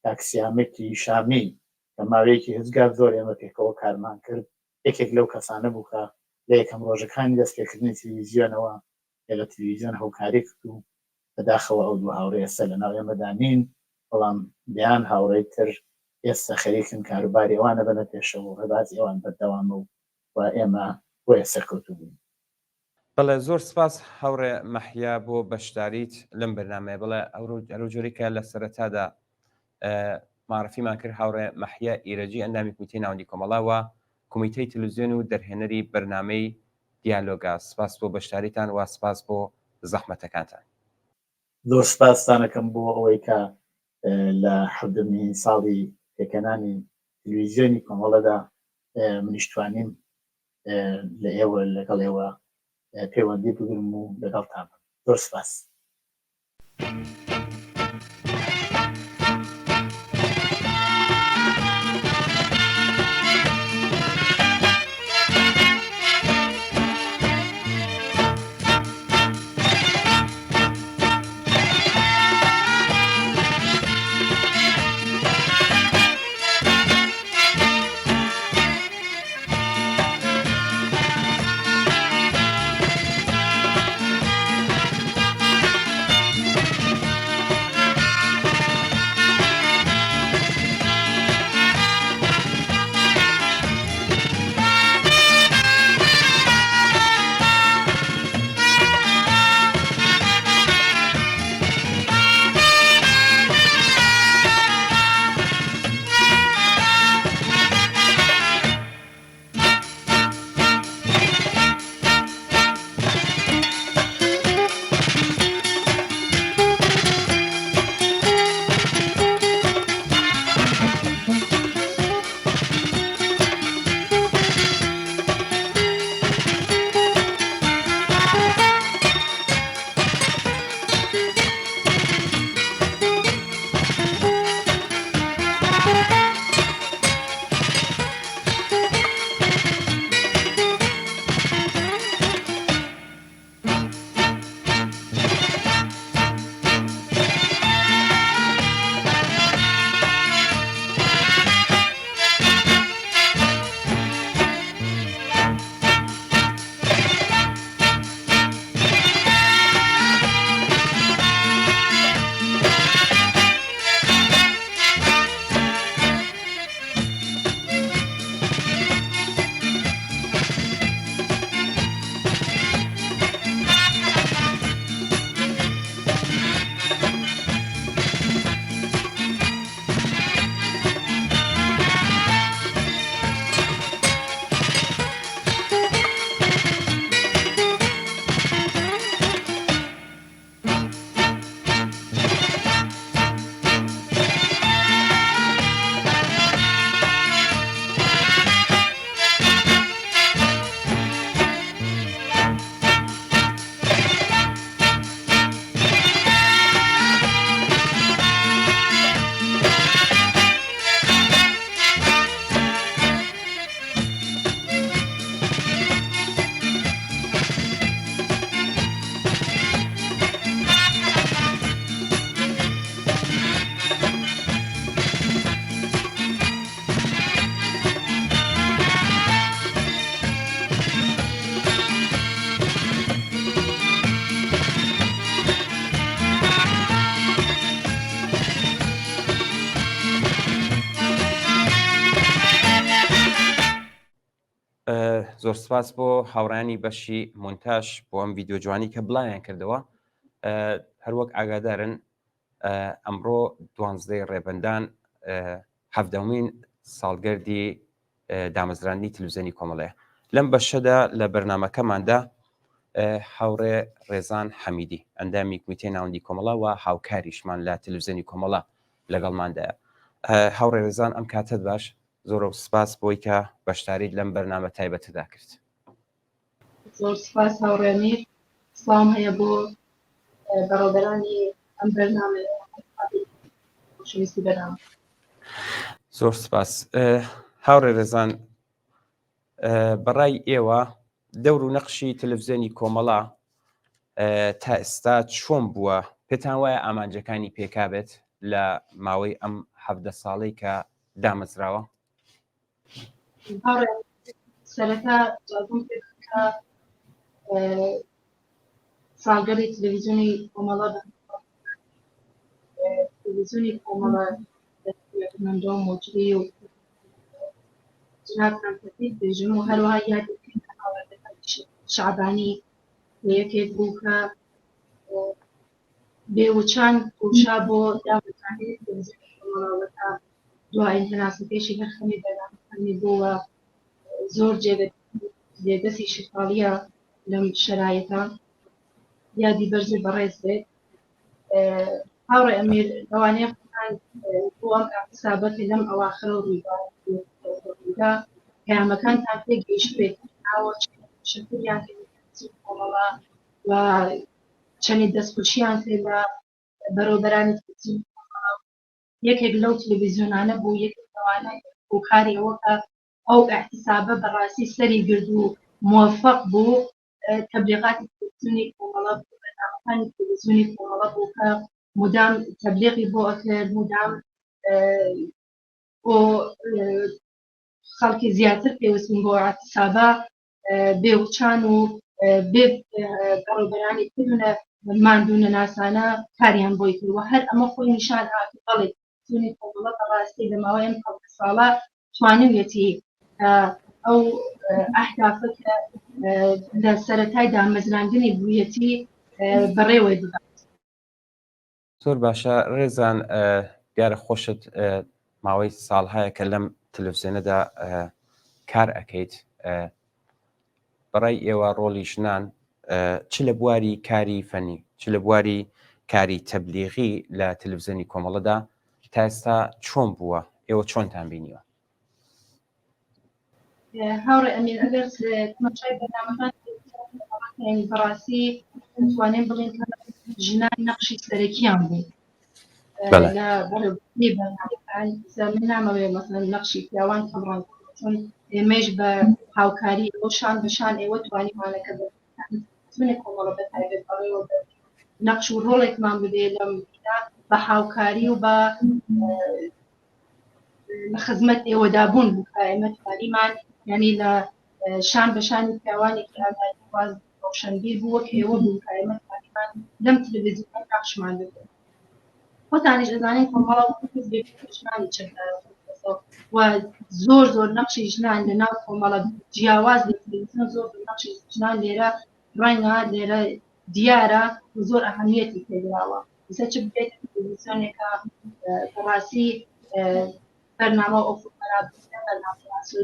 تاکسیامێکی شامی کە ماوەیەکی هزگار زۆر ئێمە پێکەوە کارمان کرد یەکێک لەو کەسانە بوو کە لە یەکەم ڕۆژەکانی دەستپێکردنی تلڤیزیۆنەوە لە تلڤیزیۆن هەوکاری کرد و بەداخەوە ئەو دوو هاوڕێ ئێستا لە ناو ئێمەدانین بەڵام دیان هاوڕێی تر ئێستا خەریکن کاروباری ئەوانە بنە پێشەوە ڕێبازی ئەوان بەردەوامە و ئێمە بۆیە سەرکەوتوو بووین بەڵێ زۆر سپاس هاوڕێ مەحیا بۆ بەشداریت لەم بەرنامەیە بڵێ ئەو جۆرێکە لە سەرەتادا معرفیمان کرد هاوڕێ مەحیا ئیرەجی ئەندامی کومیتەی ناوەندی کۆمەڵاوە کومیتەی تلڤیزیۆن و دەرهێنەری بەرنامەی دیالۆگا سپاس بۆ بەشداریتان و سپاس بۆ زەحمەتەکانتان زۆر سپاستانەکەم بۆ ئەوەی کە لە حەودەمین ساڵی پێکەنانی تلڤیزیۆنی کۆمەڵەدا منیشتوانیم لە ئێوە لەگەڵ ئێوە پەیوەندی بگرم و لەگەڵتان زۆر سپاس زۆر سپاس بۆ هاوڕانی بەشی مۆنتاژ بۆ ئەم ڤیددیو جوانی کە بڵاویان کردەوە. هەروەک ئاگادارن ئەمڕۆ 12 ڕێبەندان 17مین ساڵگەردی دامەزراندنی تلویزیۆنی کۆمەڵەیە. لەم بەشەدا لە بەرنمەکەماندا هاوڕێ ڕێزان حەمیدی ئەندامی کومیتێ ناوەندی کۆمەڵە و هاوکاریشمان لە تلویزیۆنی کۆمەڵە لەگەڵماندایە. هاوڕێ ڕێزان ئەم کاتت باش، زۆر سپاس بۆی کە بەشداریت لەم بەرنامە تایبەتدا کرد. زۆر سپاس هاوڕێمیر، سلام هەیە بۆ بەڕێوەبەرانی ئەم بەرنامە خۆشەویستی بەرنامە. زۆر سپاس. هاوڕێ ڕێزان، بەڕای ئێوە دەور و نەقشی تەلەڤیزیۆنی کۆمەڵە تا ئێستا چۆن بووە؟ پێتان وایە ئامانجەکانی پێکابێت لە ماوەی ئەم 17 ساڵەی کە دامەزراوە؟ سەرەتا جازم پێ بکە ساڵگەری تەلەڤیزیۆنی کۆمەڵە تەلەڤیزیۆنی کۆمەڵە دەستپێکردنەوە مۆجری و جناب کەمپەتیت بێژم و هەروەها یادی شعبانی یەکێک بوو کە بێوچان کوشا بۆ دامەزراندنی تەلەڤیزیۆنی کۆمەڵەوەکە دوای هەناسەکێشی هەر خەمی بەرنامەکانی بووە زۆر جێدەستی شفاڵیە لەم شەرایەتە یادی بەرزێ بەڕێز بێت. هاوڕێ ئەمیر لەوانەیە بۆ ئەم حسابەتی لەم ئەواخرە ڕوویدا پەیامەکانتان پێ گەیشت بێت ناوە شکریان کۆمەڵە و چەندی دەستخوشیان کرد لە بەڕێوەبەرانی یەکێک لەو تەلەڤیزیۆنانە بوو یەکێک لەوانە بۆ کاری ئەوە کە ئەو احتسابە بەڕاستی سەری گرد و موفق بوو تەبلیغاتی تەلەڤیزیۆنی کۆمەڵە بەرنامەکانی تەلەڤیزیۆنی کۆمەڵە بوو کە مدام تەبلیغی بۆ ئەکرد مدام بۆ خەڵکی زیاتر پێویستن بۆ احتسابە بێوچان و بێ بەڕێوەبەرانی ترونە ماندوو نەناسانە کاریان بۆی کردوە هەر ئەمە خۆی نیشان بەڵێ تەلەڤیزیۆنی کۆمەڵە بەڕاستی لە ماوەی ئەم 17 ساڵە توانوێتی ئەو ئەهدافە کە لە سەرەتای دامەزراندنی بوویەتی بەڕێوەی بگات. زۆر باشە ڕێزان، دیارە خۆشت ماوەی ساڵهایە کە لەم تەلەڤیزیۆنەدا کار ئەەکەیت. بەڕای ئێوە ڕۆڵی ژنان چ لە بواری کاری فەنی چ لە بواری کاری تەبلیغی لە تەلەڤیزیۆنی کۆمەڵەدا تا ئێستا چۆن بووە؟ ئێوە چۆنتان بینیوە؟ هاوڕێ ئەمیر ئەگەر تەماشای بەرنامەکان بەڕاستی دەتوانین بڵێن کە ژنان نەقشی سەرەکیان بوو لە بەڕێوەبەری بەرنامەکان. من نامەوێ مەسەڵەن نەقشی پیاوان کەمڕان چون ئێمەش بە هاوکاری ئەو شان بەشان ئێوە توانیمانەکە بەتەلەڤیزیۆنی کۆمەڵە بەتایبەت بەڕێوەبەر نەقش و ڕۆڵێکمان بدێ لەم بە هاوکاری و بە خزمەت ئێوەدا بوون بوو کە ئێمە توانیمان یعنی لە شان بەشانی پیاوانی کراواز ڕۆشنبیر بوو وەک ئێوە بوو کە ئێمە توانیمان لەم تەلەڤیزیۆن نەقشمان بدەین. خۆتانیش دەزانین کۆمەڵە ژنانی چەندە و زۆر زۆر نەقشی ژنان لە ناو کۆمەڵە جیاواز لە تەلەڤیزیۆن زۆر نەقشی ژنان لێرە ڕەنگە لێرە دیارە و زۆر ئەهەمیەتی پێدراوە. ئێستا چ بێت تەلەڤیزیۆنێکە بەڕاستی بەرنامە ئۆفق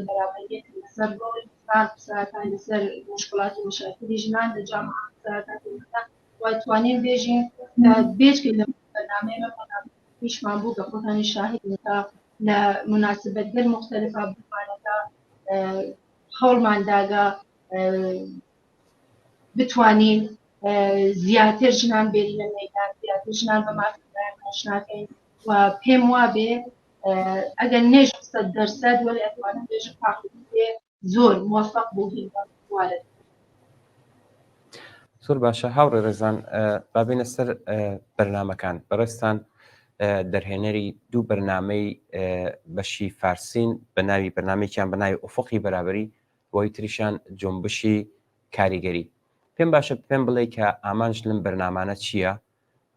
بەرابەریەت لەسەر ڕۆڵی قسەکان لەسەر مشکڵات و مشاکلی ژنان لە جامعەکاندا واتوانین بێژین بێچکە لە بەرنامەیە پیشمان بوو کە خۆتانی شاهدەکە لە مناسبەتگەر مختلفە بوانەکە هەوڵمانداگە بتوانین زیاتر ژنان بێری لە مەیدان زیاتر ژنان بە مافەکان ئاشناکەین و پێم وابێ ئەگەر نێژ 100% وەلی ئەتوانم بێژم پاقوێ زۆر موفق بوو وارد. زۆر باشە هاوڕێ ڕێزان، بابێنە سەر بەرنامەکان. بەڕێستان دەرهێنەری دوو بەرنامەی بەشی فارسین بە ناوی بەرنامێکیان بە ناوی ئوفقی بەرابەری بۆی تریشان جۆنبشی کاریگەری. پێم باشە پێم بڵێ کە ئامانج لەم بەرنامانە چییە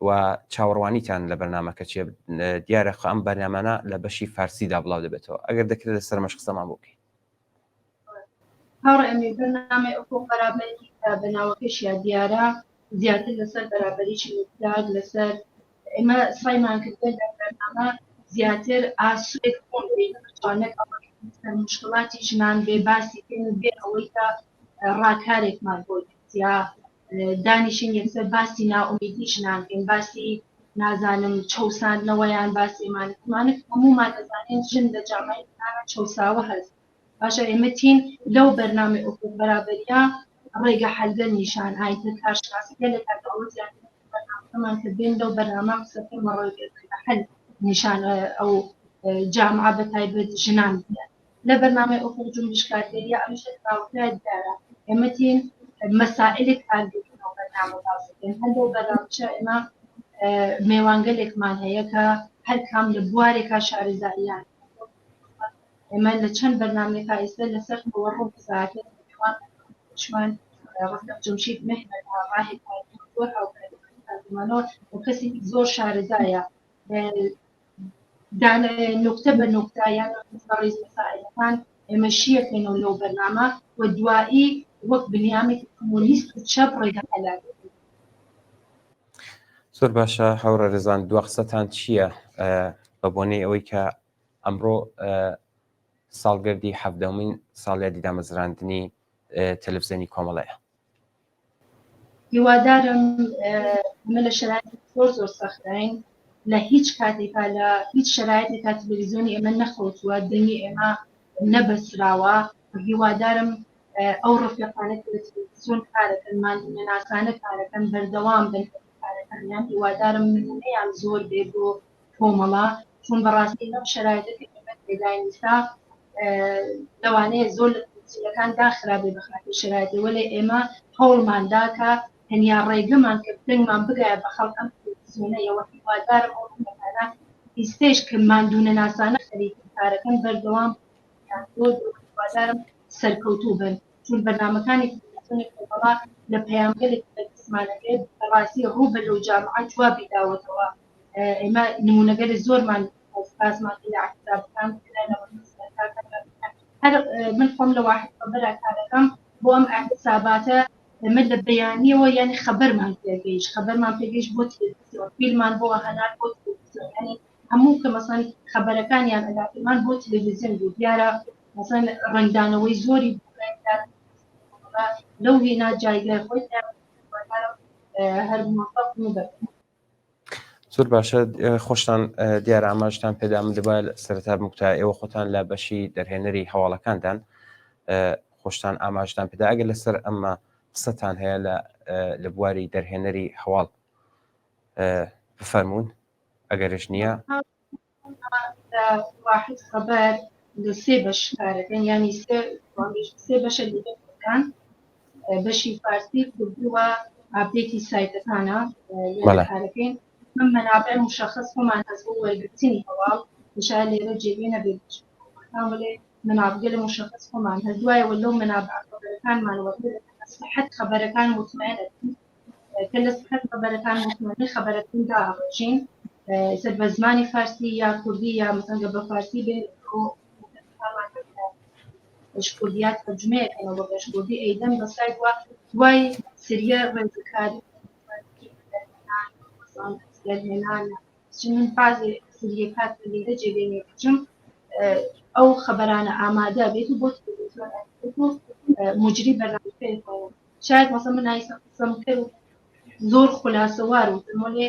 و چاوەڕوانیتان لە بەرنامەکە چیە؟ دیارە ئەم بەرنامانە لە بەشی فارسیدا بڵاو دەبێتەوە، ئەگەر دەکرێت لەسەر مەش قسەمان بۆ بکەین. هەڕ ئەمێ بەرنامەی ئەوکۆ بەرابەری بەناوەکەشیا دیارە زیاتر لەسەر بەرابەریی مقدار لەسەر ئێمە سایمان کردن لە بەرنامە زیاتر ئاسوودێک بوون بێنێک مشکلاتی ژنان بێ باسی پێن بێ ئەوەی کە ڕاکارێکمان بۆ یا دانیشین یەکسەر باسی ناومیدی ژنان بێن باسی نازانم چەساندنەوەیان باسیمانمانە هەموومان دەزانین ژن لە جامعی چەساوە هەست باشە ئێمە تین لەو بەرنامەی ئۆکۆ بەرابەریە ڕێگە حەلگە نیشان ئاینتە کارشناسی لە کاتەوە زیاترمان کە بێن لەو بەرنامە سەفەرمە ڕێگە حەل نیشان ئەو جامعە بە تایبەت ژنان بێن لە بەرنامەی ئۆکۆ جومبشکاردێریە ئەمشە راوکات دارە ئێمە تین مەسائلێک کارگەریەوە بەرنامە باسەکەین هەندێک بەرنامچە ئێمە میێوانگەلێکمان هەیە کە هەر کام لە بوارێکا شارەزاییان ئێمە لە چەند بەرنامێکا ئێستا لەسەر ڕۆ بزاکەشمان جمشید مهمەد ڕاهێک زۆر هاوکارمانەوە و کەسی زۆر شارەزایە نقطە بە نقطایان ڕێز مەسائلەکان ئێمە شیەکەینەوە لەو بەرنامە و دوایی وەک بنیامێک کۆمۆنیست و چەپ ڕێگە هەلاک زۆر باشە هەورە ڕێزان دووە قسەتان چییە بە بۆنەی ئەوەی کە ئەمڕۆ ساڵگەردی حەڤدەمین ساڵیادی دامەزراندنی تەلەڤیزیۆنی کۆمەڵەیە هیوادارم ئەمە لە شرایطی زۆر سەختین لە هیچ کاتێکا لە هیچ شرایطێکا تەلەڤیزیۆنی ئێمە نەخەوتووە دەنگی ئێمە نەبەسراوە هیوادارم ئەو ڕفیقانە کە لە تەلەڤیزیۆن کارەکەنمان ناسانە کارەکەن بەردەوام بن کارەکەنیان هیوادارم نمونەیان زۆر بێ بۆ کۆمەڵە چون بەڕاستی لەم شرایطەکە ئێمە تێداینیستا لەوانەیە زۆر لە تەلەڤیزیۆنەکان داخرابێ بەخاطر شرایطی وەلێ ئێمە هەوڵماندا کە تەنیا ڕێگەمان کە دەنگمان بگایە بە خەڵک ئەم تەلەڤیزیۆنەیەوە هیوادارم ئەو ڕفیقانە ئیستێش کە ماندوونە ناسانە خەریکی کارەکەن بەردەوام هیوادارم سەرکەوتوو بن چون بەرنامەکانی تەلەڤیزیۆنی کۆمەڵە لە پەیامگەلێک قسمانەکەی بەڕاستی ڕوو بە لەو جامعە جوابی داوەتەوە ئێمە نمونەگەری زۆرمان پاسمان لە عقیدابەکان هەر من خۆم لە واحد خەبەرە کارەکەم بۆ ئەم اعتصاباتە ئێمە لە بەیانیەوە یعنی خەبەرمان پێگەیشت بۆ تەلەڤیزیۆن فیلمان بۆ هەنار بۆ تەلەڤیزیۆن یعنی هەموو کە مەسەڵەن خەبەرەکانیان ئەداتمان بۆ تەلەڤیزیۆن بوو دیارە مەسەڵەن ڕنگدانەوەی زۆری لەو هێنا جایگای خۆی هەر موفق بن زۆر باشە خۆشتان دیارە ئاماژتان پێدا من دەبایە سەرەتا بمکوتە ئێوە خۆتان لە بەشی دەرهێنەری هەواڵەکاندان خۆشتان ئاماژتان پێدا ئەگەر لەسەر ئەمە قسەتان هەیە لە بواری دەرهێنەری هەواڵ بفەرمونون ئەگەرش نییە واحد خەبەر لە سێ بەش کارەکەن ینی سێ بەشە لیدەکان بەشی فارسی کوردووە ئاپدێتی سایتەکانە کارەکەین من منابع مشخص خۆمان هەست بۆ وەرگرتنی هەواڵ شاید لێرە جێبێ نەبێت بڵێ منابگە لە مشخص خۆمان هەست دوایەوە لەو منابع خەبەرەکانمانەوە صحت خەبەرەکان مطمئنە کە لە صحت خەبەرەکان مطمئنی خەبەرەکان داڕژین سەر بە زمانی فارسی یا کوردی یا مثلا بە فارسی بێ بەشکردیات تەرجمەیەکەنەوە بە بەشکردی ئەیدەم بە سایت وە دوای سریە ڕێزەکاری من بازی سریەکات لێرە جێبێنێ بچم ئەو خەبەرانە ئامادە بێت و بۆ مجری بەرنامە شاید مثلا من قسەم کرد زۆر خولاسەوار و دەمەڵێ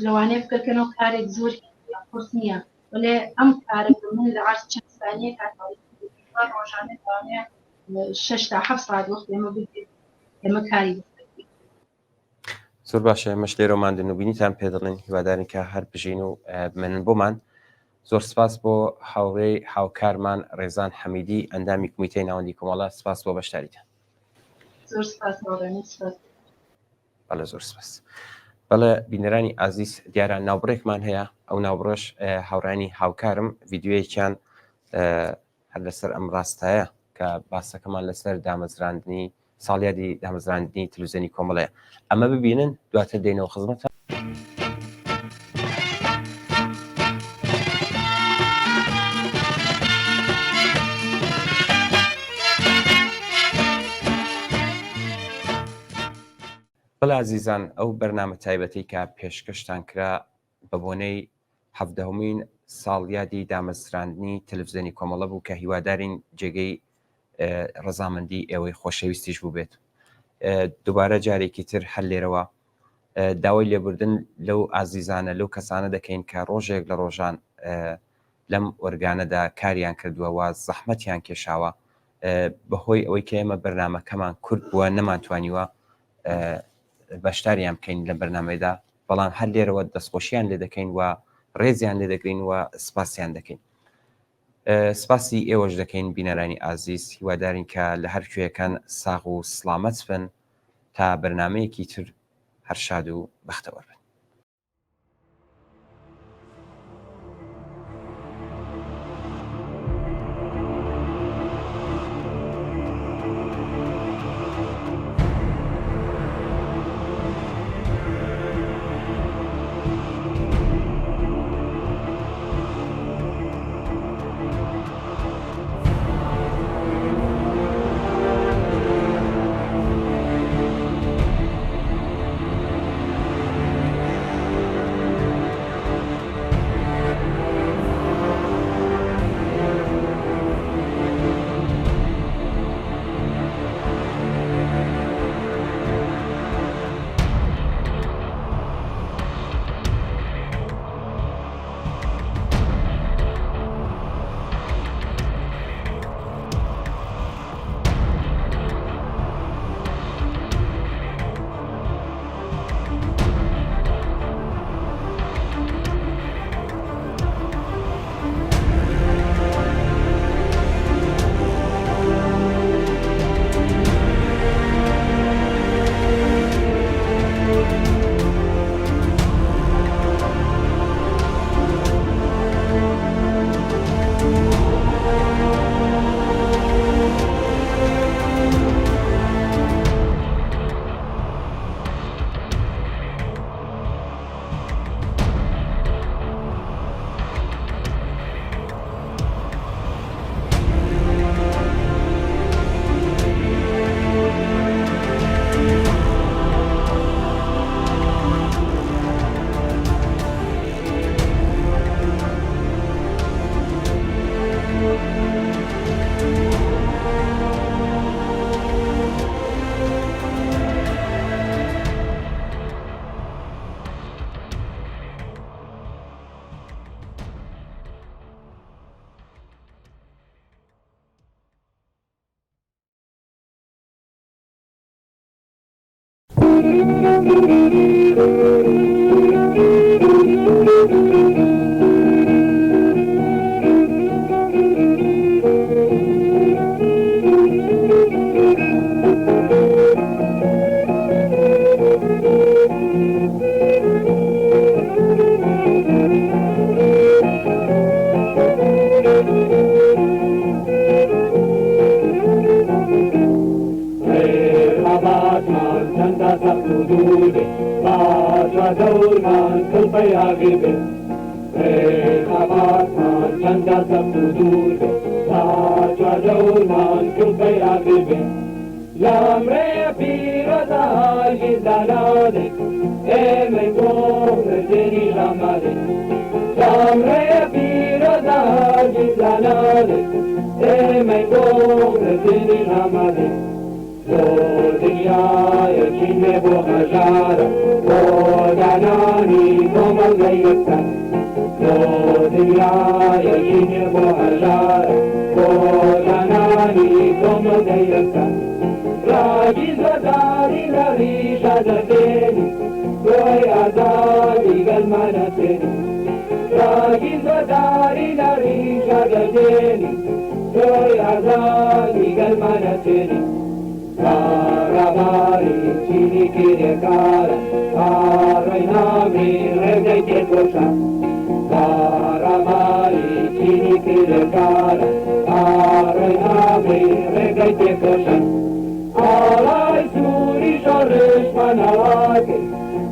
لەوانەیە بکەکەنەوە کارێک زۆر قورس نییە وەڵێ ئەم کارەکە من لە عەرز چەند ثانیە کاتەوە ڕۆژانە لەوانەیە 6 تا 7 ساعت وەخت ئێمە بگرێت ئێمە کاری زۆر باشە ئێمەش لێرەمان دەنوبینیتان پێ دەڵێن هیوادارین کە هەر بژین و بمێنن بۆمان زۆر سپاس بۆ هاوڕێی هاوکارمان ڕێزان حەمیدی ئەندامی کمیتەی ناوەندی کۆمەڵە سپاس بۆ بەشداریتان زۆر سپاس بەڵێ زۆر سپاس بەڵێ بینەرانی ئازیز دیارە ناوبڕێکمان هەیە ئەو ناوبڕۆش هاوڕانی هاوکارم ڤیددیوەیەکیان هەر لەسەر ئەم ڕاستایە کە باسەکەمان لەسەر دامەزراندنی ساڵیادی دامەزراندنی تەلەڤیزیۆنی کۆمەڵەیە ئەمە ببینن دواتر دێنەوە خزمەتە بەڵێ عزیزان ئەو بەرنامە تایبەتی کە پێشکەشتان کرا بە بۆنەی 17مین ساڵیادی دامەزراندنی تەلەڤیزیۆنی کۆمەڵە بوو کە هیوادارین جێگەی ڕەزامەندی ئێوەی خۆشەویستیش بوو بێت. دووبارە جارێکی تر هەر لێرەوە داوای لێبوردن لەو ئازیزانە لەو کەسانە دەکەین کە ڕۆژێک لە ڕۆژان لەم ئۆرگانەدا کاریان کردووەوە زەحمەتیان کێشاوە بەهۆی ئەوەی کە ئێمە بەرنامەکەمان کورت بووە نەمانتوانیوە بەشداریان بکەین لە بەرنامەیەدا، بەڵام هەر لێرەوە دەستخۆشییان لێ دەکەین و ڕێزیان لێ دەگرین و سپاسیان دەکەین. سپاسی ئێوەش دەکەین بینەرانی ئازیز، هیوادارین کە لە هەر کوێیەکان ساغ و سڵامەت بن تا بەرنامەیەکی تر هەر شاد و بەختەوەر بن.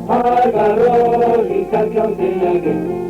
Arba rogi sarkam tinage